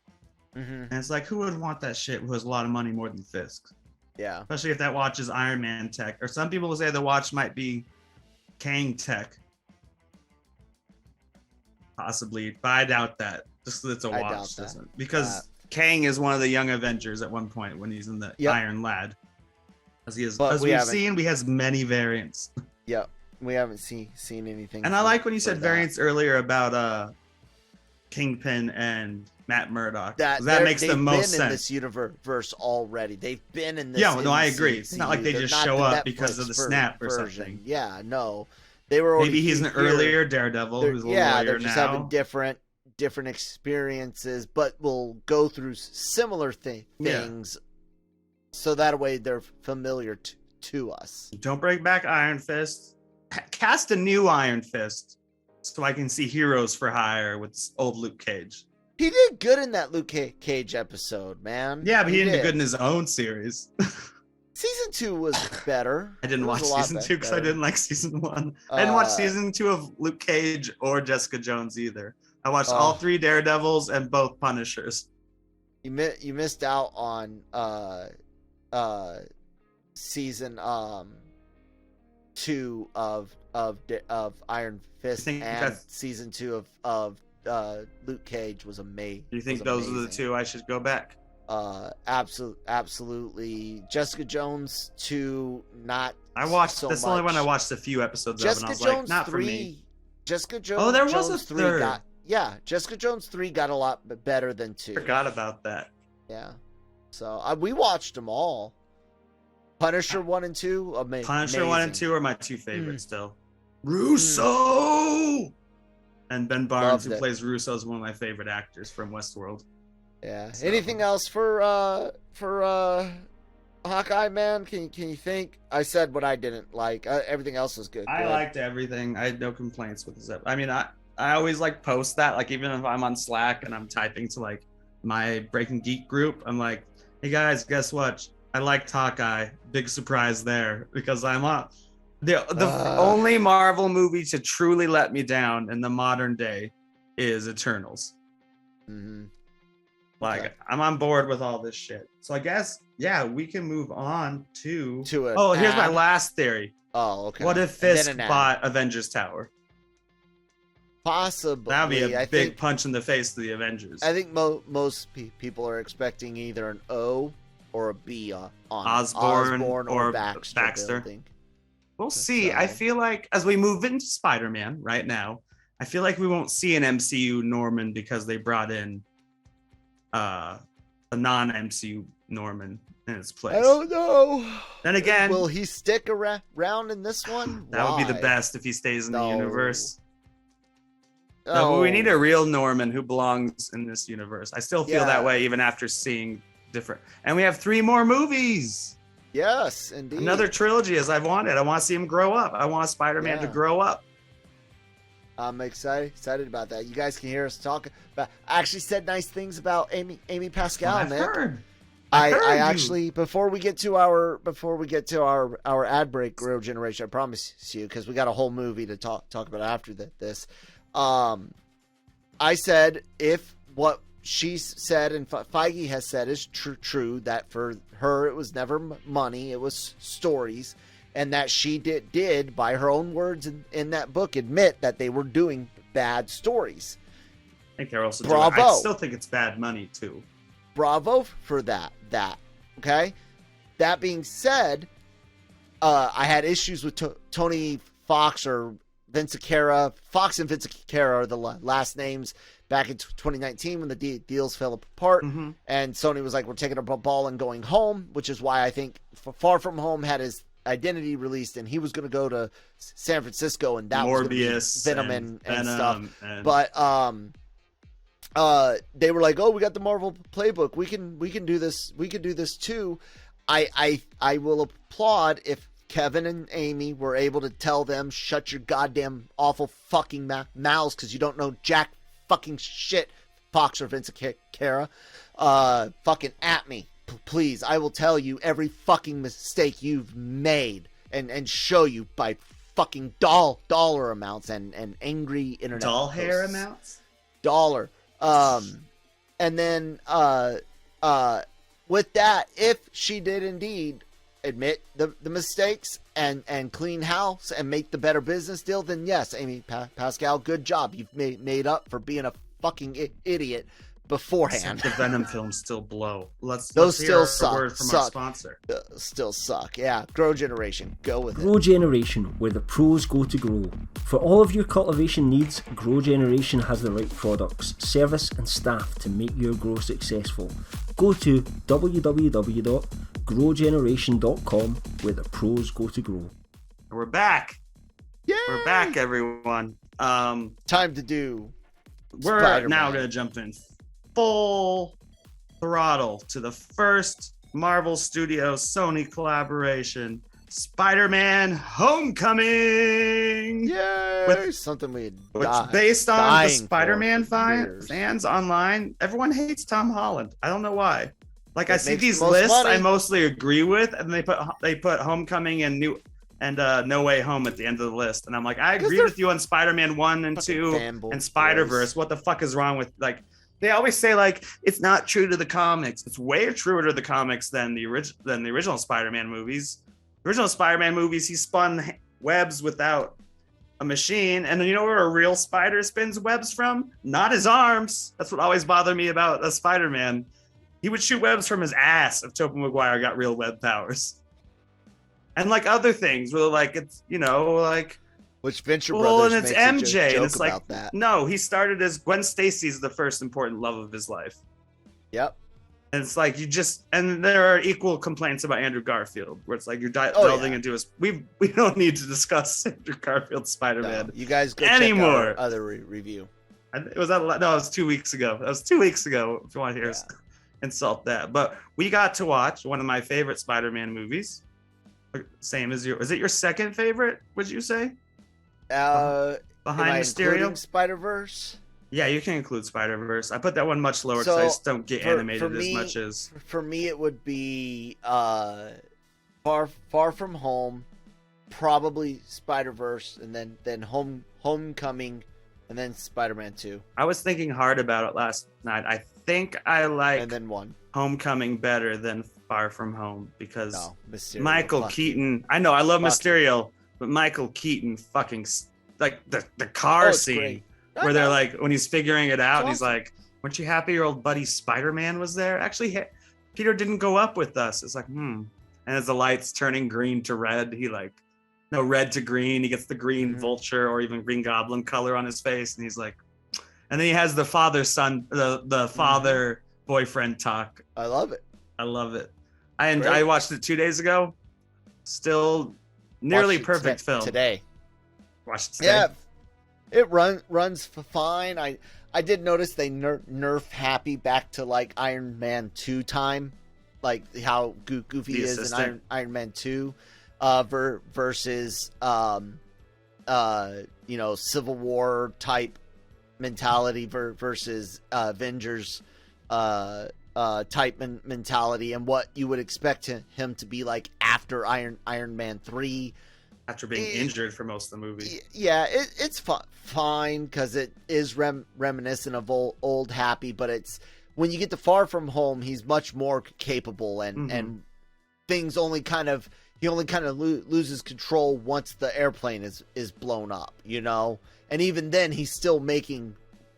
[SPEAKER 2] Mm-hmm. And it's like, who would want that shit who has a lot of money more than Fisk?
[SPEAKER 1] Yeah.
[SPEAKER 2] Especially if that watch is Iron Man tech. Or some people will say the watch might be Kang tech. Possibly. But I doubt that. Just that it's a watch. Doesn't. Because Kang is one of the young Avengers at one point when he's in the Iron Lad. As we've seen, he has many variants.
[SPEAKER 1] Yep. We haven't seen anything.
[SPEAKER 2] And I like when you said variants earlier about Kingpin and Matt Murdock. That makes the most sense. They've been in
[SPEAKER 1] this universe already. They've been in this.
[SPEAKER 2] Yeah, no, I agree. It's not like they just show up because of the snap or something.
[SPEAKER 1] Yeah, no. They were
[SPEAKER 2] maybe he's an earlier Daredevil who's a lawyer
[SPEAKER 1] they're just having different experiences, but will go through similar things. So that way they're familiar to us.
[SPEAKER 2] Don't bring back Iron Fist. Cast a new Iron Fist so I can see Heroes for Hire with old Luke Cage.
[SPEAKER 1] He did good in that Luke Cage episode, man.
[SPEAKER 2] Yeah, but he didn't do good in his own series.
[SPEAKER 1] Season 2 was better.
[SPEAKER 2] I didn't watch season 2 because I didn't like season 1. I didn't watch season 2 of Luke Cage or Jessica Jones either. I watched all 3 Daredevils and both Punishers.
[SPEAKER 1] You missed out on season 2 of Iron Fist and season 2 of Luke Cage was amazing.
[SPEAKER 2] Do you think those are the two I should go back?
[SPEAKER 1] Absolutely. Jessica Jones 2, not.
[SPEAKER 2] I watched.
[SPEAKER 1] So
[SPEAKER 2] that's
[SPEAKER 1] much.
[SPEAKER 2] the only one I watched a few episodes
[SPEAKER 1] Jessica
[SPEAKER 2] of, and I was
[SPEAKER 1] Jones
[SPEAKER 2] like, not
[SPEAKER 1] 3,
[SPEAKER 2] for me.
[SPEAKER 1] Jessica Jones.
[SPEAKER 2] Oh, there was
[SPEAKER 1] Jones
[SPEAKER 2] a
[SPEAKER 1] 3
[SPEAKER 2] third.
[SPEAKER 1] Jessica Jones 3 got a lot better than 2.
[SPEAKER 2] Forgot about that.
[SPEAKER 1] Yeah. So we watched them all. Punisher 1 and 2, amazing.
[SPEAKER 2] Punisher 1 and 2 are my two favorites still. Russo! And Ben Barnes, who plays Russo, is one of my favorite actors from Westworld.
[SPEAKER 1] Yeah. So. Anything else for Hawkeye, man? Can you think? I said what I didn't like. Everything else was good.
[SPEAKER 2] I liked everything. I had no complaints with this. I mean, I always like post that. Like even if I'm on Slack and I'm typing to like my Breaking Geek group, I'm like, hey guys, guess what? I liked Hawkeye. Big surprise there because I'm on the only Marvel movie to truly let me down in the modern day is Eternals.
[SPEAKER 1] Mm-hmm.
[SPEAKER 2] Like okay. I'm on board with all this shit. So I guess we can move on to
[SPEAKER 1] it.
[SPEAKER 2] Oh, here's my last theory.
[SPEAKER 1] Oh, okay.
[SPEAKER 2] What if Fisk bought Avengers Tower?
[SPEAKER 1] Possibly.
[SPEAKER 2] That'd be a big punch in the face to the Avengers.
[SPEAKER 1] I think most people are expecting either an O or a B on
[SPEAKER 2] Osborn or
[SPEAKER 1] Baxter.
[SPEAKER 2] We'll see. I feel like as we move into Spider-Man right now, I feel like we won't see an MCU Norman because they brought in a non-MCU Norman in its place.
[SPEAKER 1] I don't know.
[SPEAKER 2] Then again,
[SPEAKER 1] will he stick around in this one?
[SPEAKER 2] That would be the best if he stays in the universe.
[SPEAKER 1] Oh.
[SPEAKER 2] No, we need a real Norman who belongs in this universe. I still feel that way even after seeing different. And we have 3 more movies.
[SPEAKER 1] Yes, indeed.
[SPEAKER 2] Another trilogy as I've wanted. I want to see him grow up. I want Spider-Man to grow up.
[SPEAKER 1] I'm excited about that. You guys can hear us talk about. I actually said nice things about Amy Pascal, man.
[SPEAKER 2] Heard.
[SPEAKER 1] I actually before we get to our ad break, Grow Generation, I promise you, because we got a whole movie to talk about after this. I said if what she said and Feige has said is true, that for her it was never money, it was stories, and that she did by her own words in that book admit that they were doing bad stories.
[SPEAKER 2] I think they're also
[SPEAKER 1] Bravo.
[SPEAKER 2] I still think it's bad money too.
[SPEAKER 1] Bravo for that. Okay. That being said, I had issues with Tony Fox or Vince Carra. Fox and Vince Carra are the last names back in 2019 when the deals fell apart. Mm-hmm. And Sony was like, we're taking a ball and going home, which is why I think Far From Home had his identity released and he was going to go to San Francisco and that
[SPEAKER 2] Morbius
[SPEAKER 1] was Venom and stuff. But they were like, oh, we got the Marvel playbook. We can do this. We can do this too. I will applaud if Kevin and Amy were able to tell them, shut your goddamn awful fucking mouths because you don't know jack fucking shit, Fox or Vince Carra. Fucking at me, please. I will tell you every fucking mistake you've made and show you by fucking dollar amounts and angry internet
[SPEAKER 2] doll
[SPEAKER 1] posts.
[SPEAKER 2] Hair amounts.
[SPEAKER 1] Dollar. And then with that, if she did indeed admit the mistakes and clean house and make the better business deal, then yes, Amy Pascal, good job. You've made up for being a fucking idiot beforehand.
[SPEAKER 2] The Venom films still blow. Let's
[SPEAKER 1] still
[SPEAKER 2] hear
[SPEAKER 1] suck.
[SPEAKER 2] A word from our sponsor.
[SPEAKER 1] Still suck. Yeah, Grow Generation. Go with it.
[SPEAKER 3] Grow Generation, where the pros go to grow. For all of your cultivation needs, Grow Generation has the right products, service and staff to make your grow successful. Go to www.growgeneration.com, where the pros go to grow.
[SPEAKER 2] We're back.
[SPEAKER 1] Yay!
[SPEAKER 2] We're back, everyone.
[SPEAKER 1] Time to do
[SPEAKER 2] We're
[SPEAKER 1] Spider-Man.
[SPEAKER 2] now going to jump in full throttle to the first Marvel Studios Sony collaboration, Spider-Man Homecoming.
[SPEAKER 1] Yay! Something we
[SPEAKER 2] based on the Spider-Man fans online, everyone hates Tom Holland. I don't know why. Like, I see these lists I mostly agree with, and they put Homecoming and No Way Home at the end of the list, and I'm like, I agree with you on Spider-Man 1 and 2 and SpiderVerse. What the fuck is wrong with, like, they always say, like, it's not true to the comics. It's way truer to the comics than the original Spider-Man movies. The original Spider-Man movies, he spun webs without a machine. And then you know where a real spider spins webs from? Not his arms. That's what always bothered me about a Spider-Man. He would shoot webs from his ass if Tobey Maguire got real web powers. And like other things where like it's, you know, like
[SPEAKER 1] which Venture Brothers
[SPEAKER 2] and it's
[SPEAKER 1] makes
[SPEAKER 2] MJ.
[SPEAKER 1] a joke
[SPEAKER 2] And it's like
[SPEAKER 1] about that.
[SPEAKER 2] no, he started as Gwen Stacy's the first important love of his life.
[SPEAKER 1] Yep.
[SPEAKER 2] And it's like you just, and there are equal complaints about Andrew Garfield, where it's like you're delving into his. We don't need to discuss Andrew Garfield's Spider-Man.
[SPEAKER 1] No, you guys go
[SPEAKER 2] anymore.
[SPEAKER 1] check out our other review.
[SPEAKER 2] It was that. No, it was 2 weeks ago. That was 2 weeks ago. If you want to hear us insult that, but we got to watch one of my favorite Spider-Man movies. Same as is it your second favorite? Would you say?
[SPEAKER 1] Behind
[SPEAKER 2] Mysterio,
[SPEAKER 1] SpiderVerse.
[SPEAKER 2] Yeah, you can include SpiderVerse. I put that one much lower because I just don't get animated as much as.
[SPEAKER 1] For me, it would be Far From Home, probably SpiderVerse, and then Homecoming, and then Spider-Man 2.
[SPEAKER 2] I was thinking hard about it last night. I think I like
[SPEAKER 1] and then one
[SPEAKER 2] Homecoming better than Far From Home because
[SPEAKER 1] Mysterio,
[SPEAKER 2] Michael Keaton. I know I love Mysterio, but Michael Keaton fucking like the car scene.
[SPEAKER 1] Great.
[SPEAKER 2] Where they're like, when he's figuring it out,
[SPEAKER 1] Awesome.
[SPEAKER 2] he's like, weren't you happy your old buddy Spider-Man was there? Actually, Peter didn't go up with us. It's like, And as the light's turning green to red, red to green. He gets the green Vulture or even Green Goblin color on his face. And he's like, and then he has the father-son, the father-boyfriend talk.
[SPEAKER 1] I love it.
[SPEAKER 2] I watched it 2 days ago. Still nearly perfect film.
[SPEAKER 1] Today.
[SPEAKER 2] Watched it today.
[SPEAKER 1] Yeah. It runs fine. I did notice they nerf Happy back to like Iron Man 2 time, like how goofy he is in Iron Man 2, versus Civil War type mentality versus Avengers type mentality, and what you would expect him to be like after Iron Man 3.
[SPEAKER 2] After being injured for most of the movie.
[SPEAKER 1] Yeah, it's fine because it is reminiscent of old Happy, but it's when you get to Far From Home, he's much more capable, and things he only kind of loses control once the airplane is blown up, you know, and even then he's still making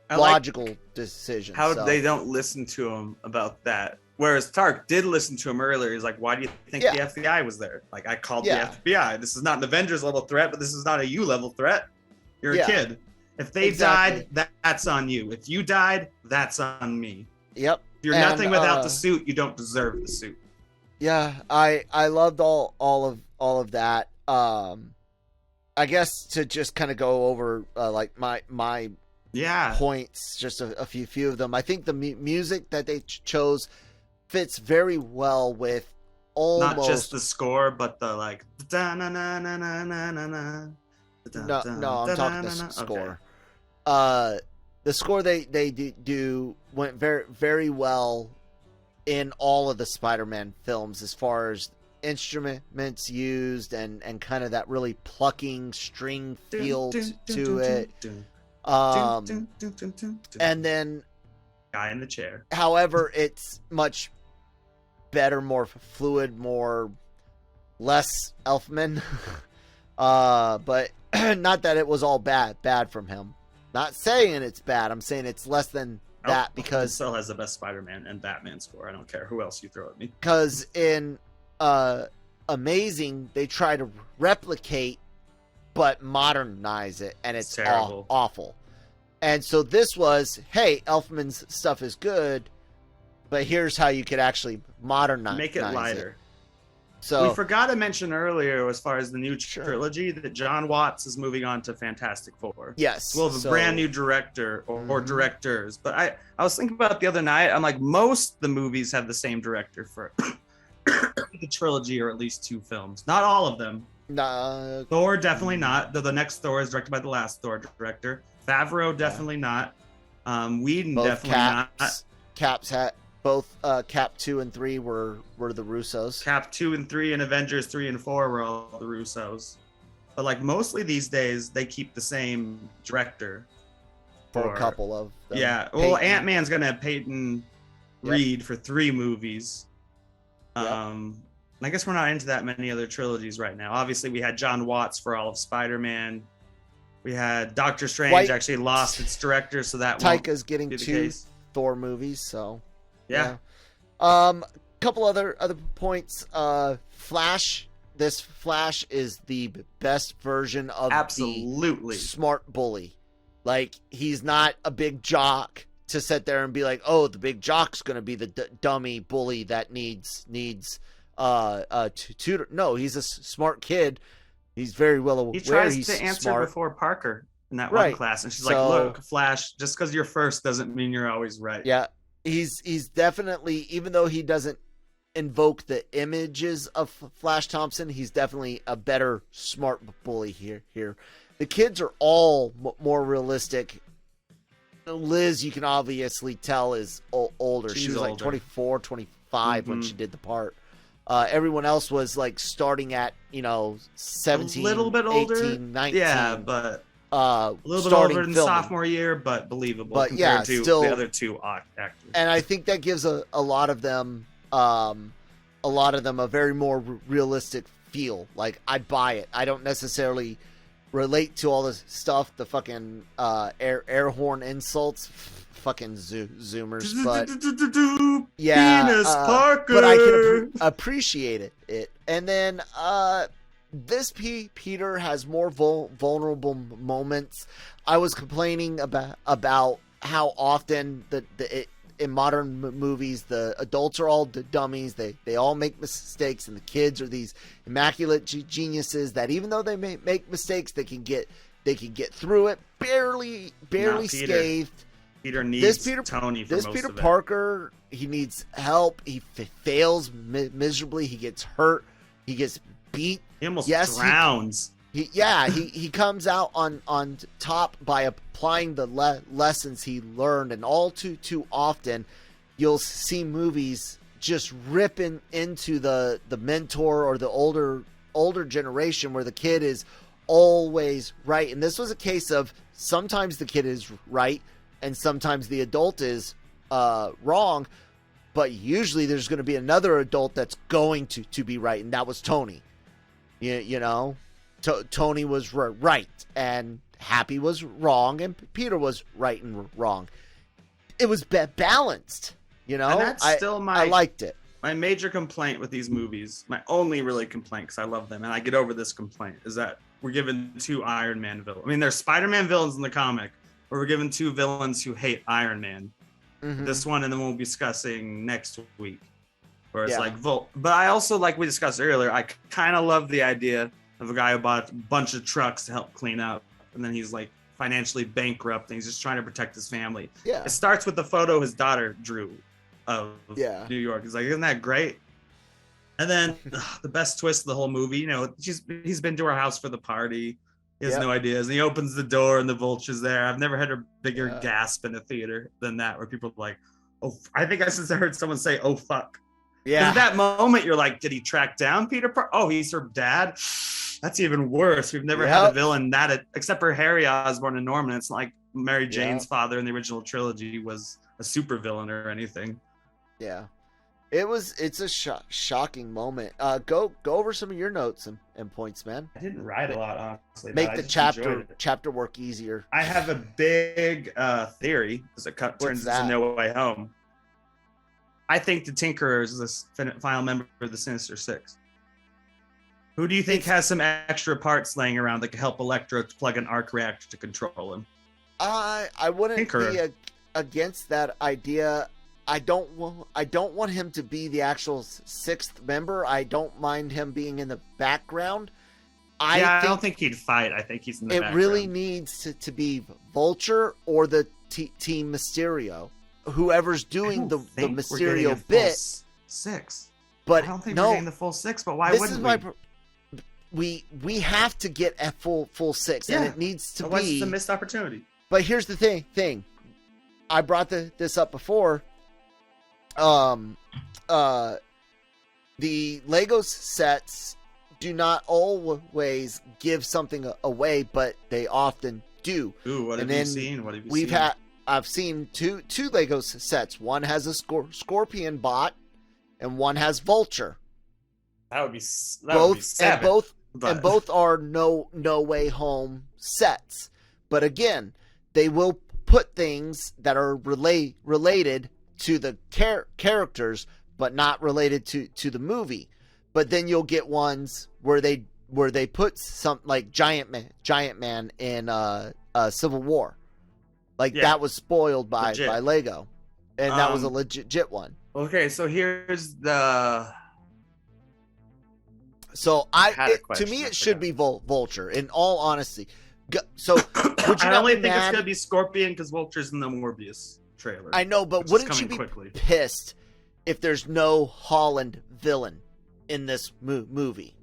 [SPEAKER 1] logical decisions.
[SPEAKER 2] How they don't listen to him about that. Whereas Tark did listen to him earlier. He's like, why do you think the FBI was there? Like, I called the FBI. This is not an Avengers level threat, but this is not a you level threat. You're a kid. If they died, that's on you. If you died, that's on me.
[SPEAKER 1] Yep.
[SPEAKER 2] If you're nothing without the suit, you don't deserve the suit.
[SPEAKER 1] Yeah, I loved all of that. I guess to just kind of go over like my points, just a few of them. I think the music that they chose fits very well with almost
[SPEAKER 2] not just the score, but the like. No,
[SPEAKER 1] I'm talking the score. Okay. The score they do went very very well in all of the Spider-Man films as far as instruments used and kind of that really plucking string feel to it. And then
[SPEAKER 2] guy in the chair.
[SPEAKER 1] However, it's much better, more fluid, less Elfman. But not that it was all bad from him. Not saying it's bad. I'm saying it's less than that because
[SPEAKER 2] still has the best Spider-Man and Batman score. I don't care who else you throw at me.
[SPEAKER 1] Because in Amazing, they try to replicate but modernize it, and it's
[SPEAKER 2] terrible.
[SPEAKER 1] Awful. And so this was, hey, Elfman's stuff is good, but here's how you could actually modernize
[SPEAKER 2] make it lighter.
[SPEAKER 1] So
[SPEAKER 2] we forgot to mention earlier, as far as the new trilogy, that John Watts is moving on to Fantastic Four.
[SPEAKER 1] Yes.
[SPEAKER 2] We'll have a brand new director or directors. But I was thinking about it the other night. I'm like, most of the movies have the same director for the trilogy, or at least 2 films. Not all of them. Thor, definitely not. The next Thor is directed by the last Thor director. Favreau, definitely not. Whedon,
[SPEAKER 1] both
[SPEAKER 2] definitely not.
[SPEAKER 1] Caps had both Cap 2 and 3 were the Russos.
[SPEAKER 2] Cap 2 and 3 and Avengers 3 and 4 were all the Russos. But like mostly these days, they keep the same director
[SPEAKER 1] for a couple of them.
[SPEAKER 2] Yeah. Well, Ant-Man's gonna have Peyton Reed for 3 movies. I guess we're not into that many other trilogies right now. Obviously, we had John Watts for all of Spider-Man. We had Doctor Strange
[SPEAKER 1] White-
[SPEAKER 2] actually lost its director, so that
[SPEAKER 1] Taika's getting
[SPEAKER 2] be the
[SPEAKER 1] 2
[SPEAKER 2] case.
[SPEAKER 1] Thor movies, so
[SPEAKER 2] Yeah.
[SPEAKER 1] Couple other points. Flash. This Flash is the best version of
[SPEAKER 2] Absolutely.
[SPEAKER 1] the smart bully. Like, he's not a big jock to sit there and be like, oh, the big jock's going to be the dummy bully that needs tutor. No, he's a smart kid. He's very well aware.
[SPEAKER 2] He tries
[SPEAKER 1] he's
[SPEAKER 2] to answer
[SPEAKER 1] smart.
[SPEAKER 2] before Parker in that
[SPEAKER 1] Right.
[SPEAKER 2] one class, and she's
[SPEAKER 1] So-
[SPEAKER 2] like, "Look, Flash, just because you're first doesn't mean you're always right."
[SPEAKER 1] Yeah, he's definitely, even though he doesn't invoke the images of Flash Thompson, he's definitely a better smart bully here. The kids are all more realistic. Liz, you can obviously tell, is older.
[SPEAKER 2] She's
[SPEAKER 1] She was like
[SPEAKER 2] older.
[SPEAKER 1] 24, 25 when she did the part. Everyone else was like starting at 17,
[SPEAKER 2] a little bit older,
[SPEAKER 1] 18, 19.
[SPEAKER 2] Yeah, but
[SPEAKER 1] a
[SPEAKER 2] a little bit older than sophomore year, but believable
[SPEAKER 1] But
[SPEAKER 2] compared to
[SPEAKER 1] still,
[SPEAKER 2] the other 2 actors.
[SPEAKER 1] And I think that gives a lot of them a very more realistic feel. Like, I buy it. I don't necessarily relate to all this stuff, the fucking air horn insults, fucking zoomers, but yeah,
[SPEAKER 2] Penis Parker.
[SPEAKER 1] but I can appreciate it. And then this Peter has more vulnerable moments. I was complaining about how often in modern movies the adults are all dummies. They all make mistakes, and the kids are these immaculate geniuses that even though they make mistakes, they can get through it barely scathed.
[SPEAKER 2] Peter needs Tony for
[SPEAKER 1] this
[SPEAKER 2] most
[SPEAKER 1] Peter
[SPEAKER 2] of it.
[SPEAKER 1] Parker, he needs help. He fails miserably. He gets hurt. He gets beat.
[SPEAKER 2] He almost
[SPEAKER 1] He
[SPEAKER 2] drowns.
[SPEAKER 1] he comes out on top by applying the lessons he learned, and all too often you'll see movies just ripping into the mentor or the older generation where the kid is always right. And this was a case of sometimes the kid is right and sometimes the adult is wrong, but usually there's going to be another adult that's going to be right, and that was Tony. You know, Tony was right, and Happy was wrong, and Peter was right and wrong. It was balanced, you know.
[SPEAKER 2] And that's still
[SPEAKER 1] I liked it.
[SPEAKER 2] My major complaint with these movies, my only really complaint, because I love them and I get over this complaint, is that we're given 2 Iron Man villains. I mean, there's Spider-Man villains in the comic, but we're given 2 villains who hate Iron Man.
[SPEAKER 1] Mm-hmm.
[SPEAKER 2] This one, and then we'll be discussing next week, where it's like But I also, like we discussed earlier, I kind of love the idea of a guy who bought a bunch of trucks to help clean up, and then he's like financially bankrupt and he's just trying to protect his family.
[SPEAKER 1] Yeah.
[SPEAKER 2] It starts with the photo his daughter drew of New York. He's like, isn't that great? And then the best twist of the whole movie, you know, he's been to our house for the party. He has no ideas. And he opens the door and the Vulture's there. I've never had a bigger gasp in a theater than that, where people are like, oh, I think I heard someone say, oh, fuck.
[SPEAKER 1] Yeah.
[SPEAKER 2] At that moment, you're like, did he track down Peter Parker? Oh, he's her dad? That's even worse. We've never had a villain except for Harry Osborn and Norman. It's like Mary Jane's father in the original trilogy was a super villain or anything.
[SPEAKER 1] Yeah. It's a shocking moment. Go over some of your notes and points, man.
[SPEAKER 2] I didn't write a lot, honestly.
[SPEAKER 1] Make the chapter work easier.
[SPEAKER 2] I have a big theory as it turns into No Way Home. I think the Tinkerer is the final member of the Sinister Six. Who do you think has some extra parts laying around that could help Electro to plug an arc reactor to control him?
[SPEAKER 1] I wouldn't be against that idea. I don't want him to be the actual 6th member. I don't mind him being in the background. I
[SPEAKER 2] don't think he'd fight. I think he's in the background.
[SPEAKER 1] It really needs to be Vulture or the Team Mysterio. Whoever's doing the Mysterio bit.
[SPEAKER 2] 6.
[SPEAKER 1] But
[SPEAKER 2] I don't think we're getting the full 6, but why wouldn't
[SPEAKER 1] we? We have to get a full 6, and it needs to be.
[SPEAKER 2] What's the missed opportunity?
[SPEAKER 1] But here's the thing. I brought this up before. The Lego sets do not always give something away, but they often do.
[SPEAKER 2] Ooh, what have you seen?
[SPEAKER 1] I've seen two Lego sets. One has a Scorpion bot, and one has Vulture.
[SPEAKER 2] That would be 7.
[SPEAKER 1] And both are no Way Home sets. But again, they will put things that are related to the characters, but not related to the movie. But then you'll get ones where they put some like Giant Man in Civil War. Like that was spoiled by Lego, and that was a legit one.
[SPEAKER 2] Okay, so here's the.
[SPEAKER 1] So to me, it should be Vulture. In all honesty, so would you
[SPEAKER 2] I
[SPEAKER 1] not
[SPEAKER 2] only
[SPEAKER 1] be
[SPEAKER 2] think
[SPEAKER 1] mad?
[SPEAKER 2] it's gonna be Scorpion because Vulture's in the Morbius trailer.
[SPEAKER 1] I know, but wouldn't you be pissed if there's no Holland villain in this movie?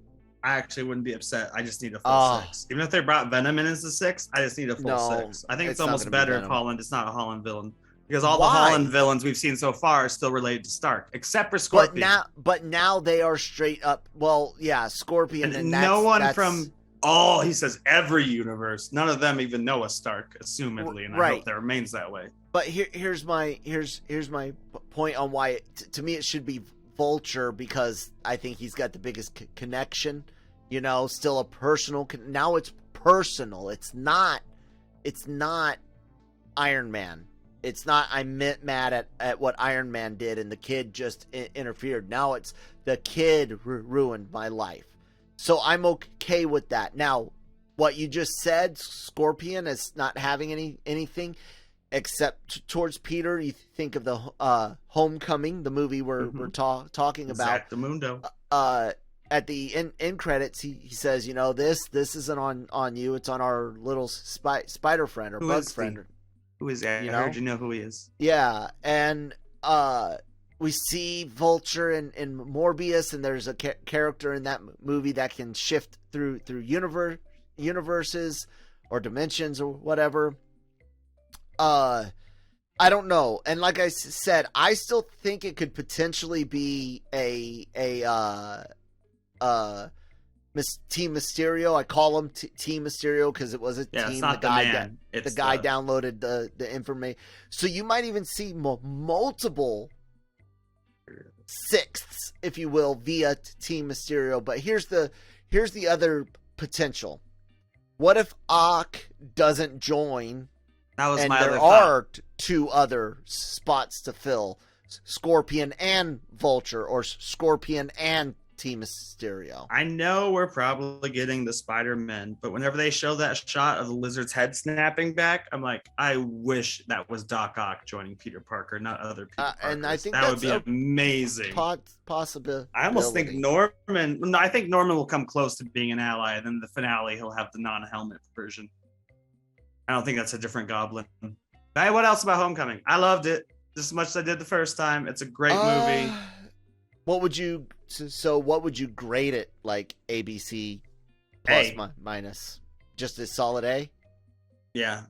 [SPEAKER 2] I actually wouldn't be upset. I just need a full 6. Even if they brought Venom in as the 6, I just need a full 6. I think it's almost better if Holland is not a Holland villain. Because all the Holland villains we've seen so far are still related to Stark, except for Scorpion.
[SPEAKER 1] But now they are straight up. Well, yeah, Scorpion. And
[SPEAKER 2] no one from. Oh, he says every universe. None of them even know a Stark, assumedly, and I hope that remains that way.
[SPEAKER 1] But here's my point on why to me it should be Vulture, because I think he's got the biggest connection. You know, still a personal. Now it's personal. It's not Iron Man. It's not I'm mad at what Iron Man did and the kid just interfered. Now it's the kid ruined my life. So I'm okay with that. Now, what you just said, Scorpion is not having anything except towards Peter. You think of the Homecoming, the movie we're talking about.
[SPEAKER 2] Exactamundo.
[SPEAKER 1] At the end credits, he says, you know, this isn't on you. It's on our little spider friend or bug friend.
[SPEAKER 2] Who is that? I heard you know who he is.
[SPEAKER 1] Yeah, and we see Vulture and Morbius, and there's a character in that movie that can shift through universes or dimensions or whatever. I don't know, and like I said, I still think it could potentially be a Team Mysterio. I call him Team Mysterio because it was a team.
[SPEAKER 2] It's not the guy
[SPEAKER 1] the guy downloaded the information. So you might even see multiple sixths, if you will, via Team Mysterio. But here's the other potential. What if Ock doesn't join?
[SPEAKER 2] That was
[SPEAKER 1] and
[SPEAKER 2] my
[SPEAKER 1] there
[SPEAKER 2] other
[SPEAKER 1] are two other spots to fill: Scorpion and Vulture, or Scorpion and Team Mysterio.
[SPEAKER 2] I know we're probably getting the Spider-Man, but whenever they show that shot of the lizard's head snapping back, I'm like, I wish that was Doc Ock joining Peter Parker, not other Peter Parkers.
[SPEAKER 1] And I think
[SPEAKER 2] that would be amazing.
[SPEAKER 1] Possibility.
[SPEAKER 2] I almost think Norman. No, I think Norman will come close to being an ally, and then the finale he'll have the non-helmet version. I don't think that's a different Goblin. Hey, what else about Homecoming? I loved it just as much as I did the first time. It's a great movie.
[SPEAKER 1] What would you grade it, like ABC plus minus? Just a solid A?
[SPEAKER 2] Yeah.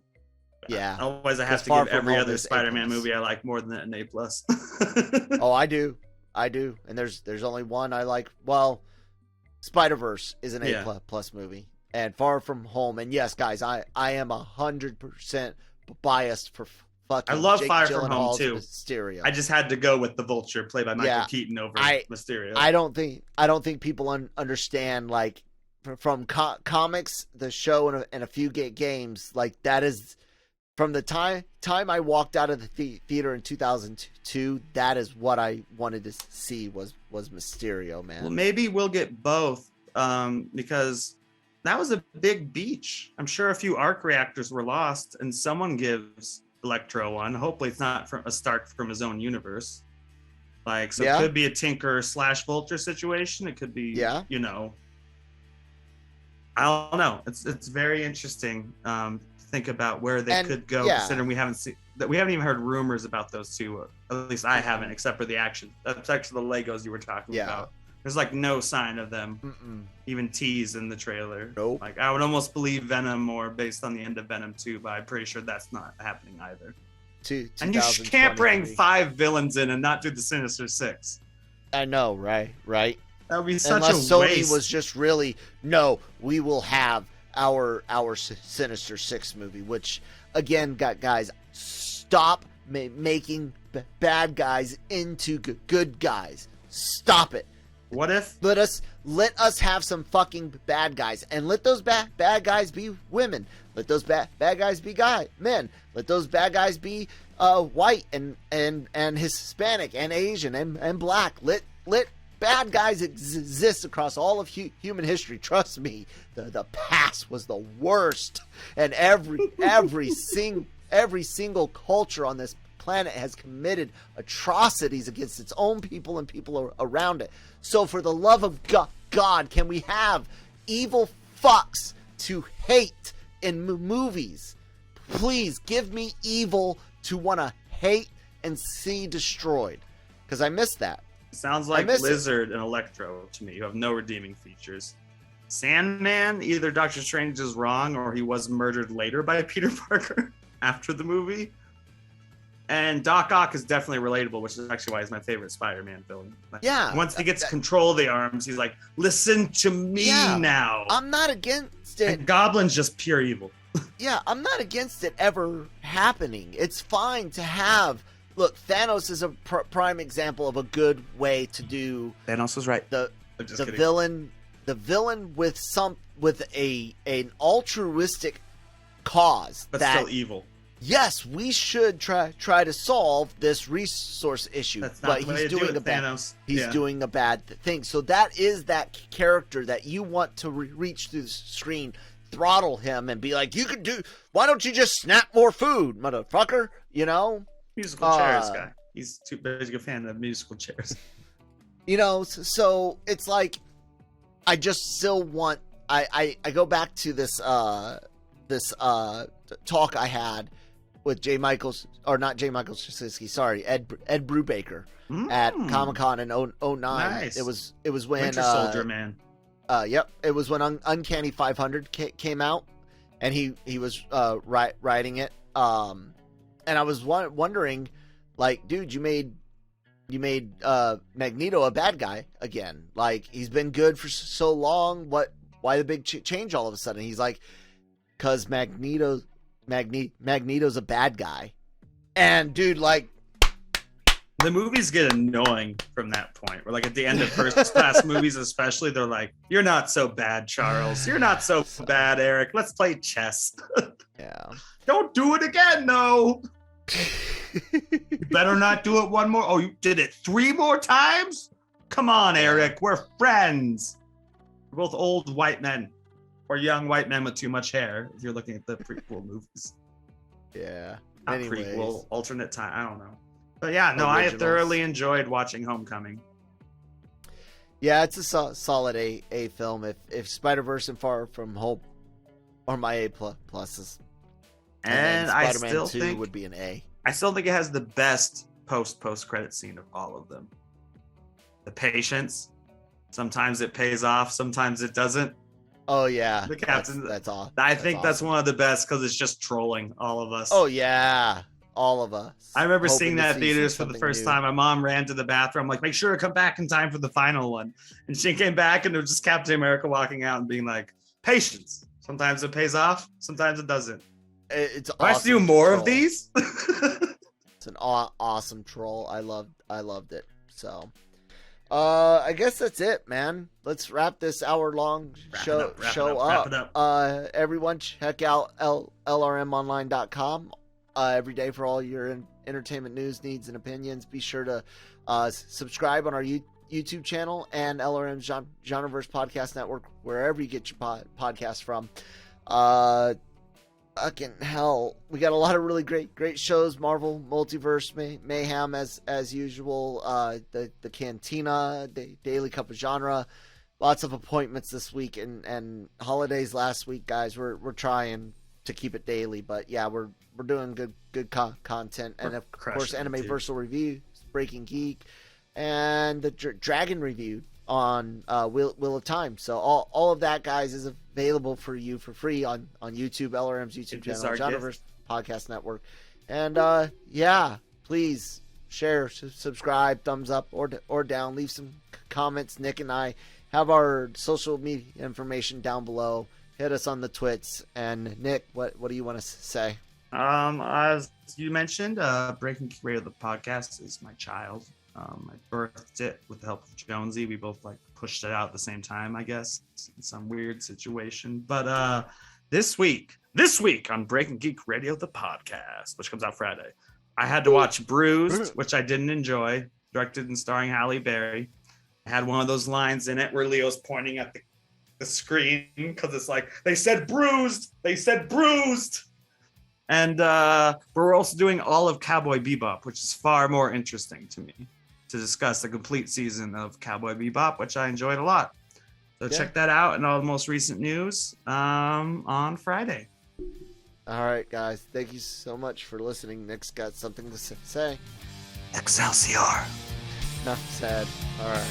[SPEAKER 1] Yeah.
[SPEAKER 2] Otherwise I have to give every other Spider-Man movie I like more than an A+.
[SPEAKER 1] Oh, I do. And there's only one I like. Well, SpiderVerse is an A plus movie. And Far From Home. And yes, guys, I am 100% biased for fucking
[SPEAKER 2] I love
[SPEAKER 1] Jake
[SPEAKER 2] Far From Home
[SPEAKER 1] Gyllenhaal's
[SPEAKER 2] too.
[SPEAKER 1] Mysterio.
[SPEAKER 2] I just had to go with the Vulture played by Michael Keaton over Mysterio.
[SPEAKER 1] I don't think people understand, like, from comics, the show, and a few games, like, that is from the time I walked out of the theater in 2002. That is what I wanted to see was Mysterio, man.
[SPEAKER 2] Well, maybe we'll get both because that was a big beach. I'm sure a few arc reactors were lost, and someone gives Electro one. Hopefully it's not from a Stark from his own universe. Like, so it could be a Tinker / Vulture situation. It could be, you know, I don't know. It's very interesting to think about where they could go, considering we haven't even heard rumors about those two. At least I haven't, except for the action. That's actually the Legos you were talking about. There's like no sign of them even teased in the trailer.
[SPEAKER 1] Nope.
[SPEAKER 2] Like, I would almost believe Venom more based on the end of Venom 2, but I'm pretty sure that's not happening either. And you can't bring 5 villains in and not do the Sinister Six.
[SPEAKER 1] I know, right?
[SPEAKER 2] That would be such
[SPEAKER 1] Unless
[SPEAKER 2] a
[SPEAKER 1] Sony
[SPEAKER 2] waste.
[SPEAKER 1] was just really, no, we will have our Sinister Six movie, which, again, guys, stop making bad guys into good guys. Stop it.
[SPEAKER 2] What if?
[SPEAKER 1] Let us let us have some fucking bad guys, and let those bad guys be women. Let those bad guys be men. Let those bad guys be white and Hispanic and Asian and black. Let bad guys exist across all of human history. Trust me, the past was the worst, and every single culture on this planet has committed atrocities against its own people and people around it. So for the love of God, can we have evil fucks to hate in movies? Please give me evil to want to hate and see destroyed, because I miss that.
[SPEAKER 2] Sounds like Lizard and Electro to me, who have no redeeming features. Sandman, either Doctor Strange is wrong or he was murdered later by Peter Parker after the movie. And Doc Ock is definitely relatable, which is actually why he's my favorite Spider-Man villain.
[SPEAKER 1] Yeah.
[SPEAKER 2] Once he gets control of the arms, he's like, listen to me now.
[SPEAKER 1] I'm not against it.
[SPEAKER 2] And Goblin's just pure evil.
[SPEAKER 1] Yeah, I'm not against it ever happening. It's fine to have... Look, Thanos is a prime example of a good way to do...
[SPEAKER 2] Thanos was right.
[SPEAKER 1] The villain with an altruistic cause.
[SPEAKER 2] But still evil.
[SPEAKER 1] Yes, we should try to solve this resource issue, but he's doing a bad. He's doing a bad thing. So that is that character that you want to reach through the screen, throttle him, and be like, "You can do. Why don't you just snap more food, motherfucker?" You know,
[SPEAKER 2] musical chairs guy. He's too big a fan of musical chairs.
[SPEAKER 1] You know, so it's like, I just still want. I go back to this talk I had with Ed Brubaker at Comic-Con in 09.
[SPEAKER 2] Nice.
[SPEAKER 1] It was when
[SPEAKER 2] Winter Soldier Man.
[SPEAKER 1] Yep, it was when Uncanny 500 came out, and he was writing it. And I was wondering, like, dude, you made Magneto a bad guy again. Like, he's been good for so long. Why the big change all of a sudden? He's like, because Magneto's a bad guy. And dude, like,
[SPEAKER 2] the movies get annoying from that point. Where, like, at the end of first class movies especially, they're like, you're not so bad, Charles. You're not so bad, Eric. Let's play chess.
[SPEAKER 1] Yeah.
[SPEAKER 2] Don't do it again, though. You better not do it one more. Oh, you did it 3 more times? Come on, Eric. We're friends. We're both old white men. Or young white men with too much hair, if you're looking at the prequel movies.
[SPEAKER 1] Yeah.
[SPEAKER 2] Not
[SPEAKER 1] Anyways.
[SPEAKER 2] prequel, alternate time. I don't know. But yeah, no, I thoroughly enjoyed watching Homecoming.
[SPEAKER 1] Yeah, it's a solid A film. If SpiderVerse and Far From Home are my A pluses,
[SPEAKER 2] and I still
[SPEAKER 1] 2
[SPEAKER 2] think
[SPEAKER 1] would be an A.
[SPEAKER 2] I still think it has the best post credit scene of all of them. The patience. Sometimes it pays off. Sometimes it doesn't.
[SPEAKER 1] Oh yeah,
[SPEAKER 2] The captain.
[SPEAKER 1] That's all.
[SPEAKER 2] I think that's one of the best because it's just trolling all of us.
[SPEAKER 1] Oh yeah, all of us.
[SPEAKER 2] I remember seeing that in
[SPEAKER 1] see
[SPEAKER 2] theaters for the first time. My mom ran to the bathroom, like, make sure to come back in time for the final one. And she came back, and it was just Captain America walking out and being like, patience. Sometimes it pays off. Sometimes it doesn't.
[SPEAKER 1] It's
[SPEAKER 2] I
[SPEAKER 1] awesome
[SPEAKER 2] do more
[SPEAKER 1] troll.
[SPEAKER 2] of these.
[SPEAKER 1] It's an awesome troll. I loved it. So, I guess that's it, man. Let's wrap this hour-long show up. Everyone, check out lrmonline.com every day for all your entertainment news, needs, and opinions. Be sure to subscribe on our YouTube channel and LRM's Genreverse Podcast Network, wherever you get your podcasts from. Fucking hell, we got a lot of really great shows. Marvel Multiverse Mayhem as usual. The Cantina, the Daily Cup of Genre. Lots of appointments this week and holidays last week, guys. We're trying to keep it daily, but yeah, we're doing good content, and of course, Animeversal Review, Breaking Geek, and the Dragon Review on Wheel of Time. So all of that, guys, is available for you for free on YouTube, LRM's YouTube channel, Genreverse Podcast Network. And yeah, please share, subscribe, thumbs up or down, leave some comments. Nick and I have our social media information down below. Hit us on the twits. And Nick, what do you want to say?
[SPEAKER 2] As you mentioned, Breaking Radio, the podcast, is my child. I birthed it with the help of Jonesy. We both like pushed it out at the same time, I guess, in some weird situation. But this week on Breaking Geek Radio, the podcast, which comes out Friday, I had to watch Bruised, which I didn't enjoy, directed and starring Halle Berry. I had one of those lines in it where Leo's pointing at the screen because it's like, they said bruised. And we're also doing all of Cowboy Bebop, which is far more interesting to me, to discuss the complete season of Cowboy Bebop, which I enjoyed a lot. So check that out and all the most recent news on Friday.
[SPEAKER 1] All right, guys. Thank you so much for listening. Nick's got something to say.
[SPEAKER 2] Excelsior.
[SPEAKER 1] Enough said. All right.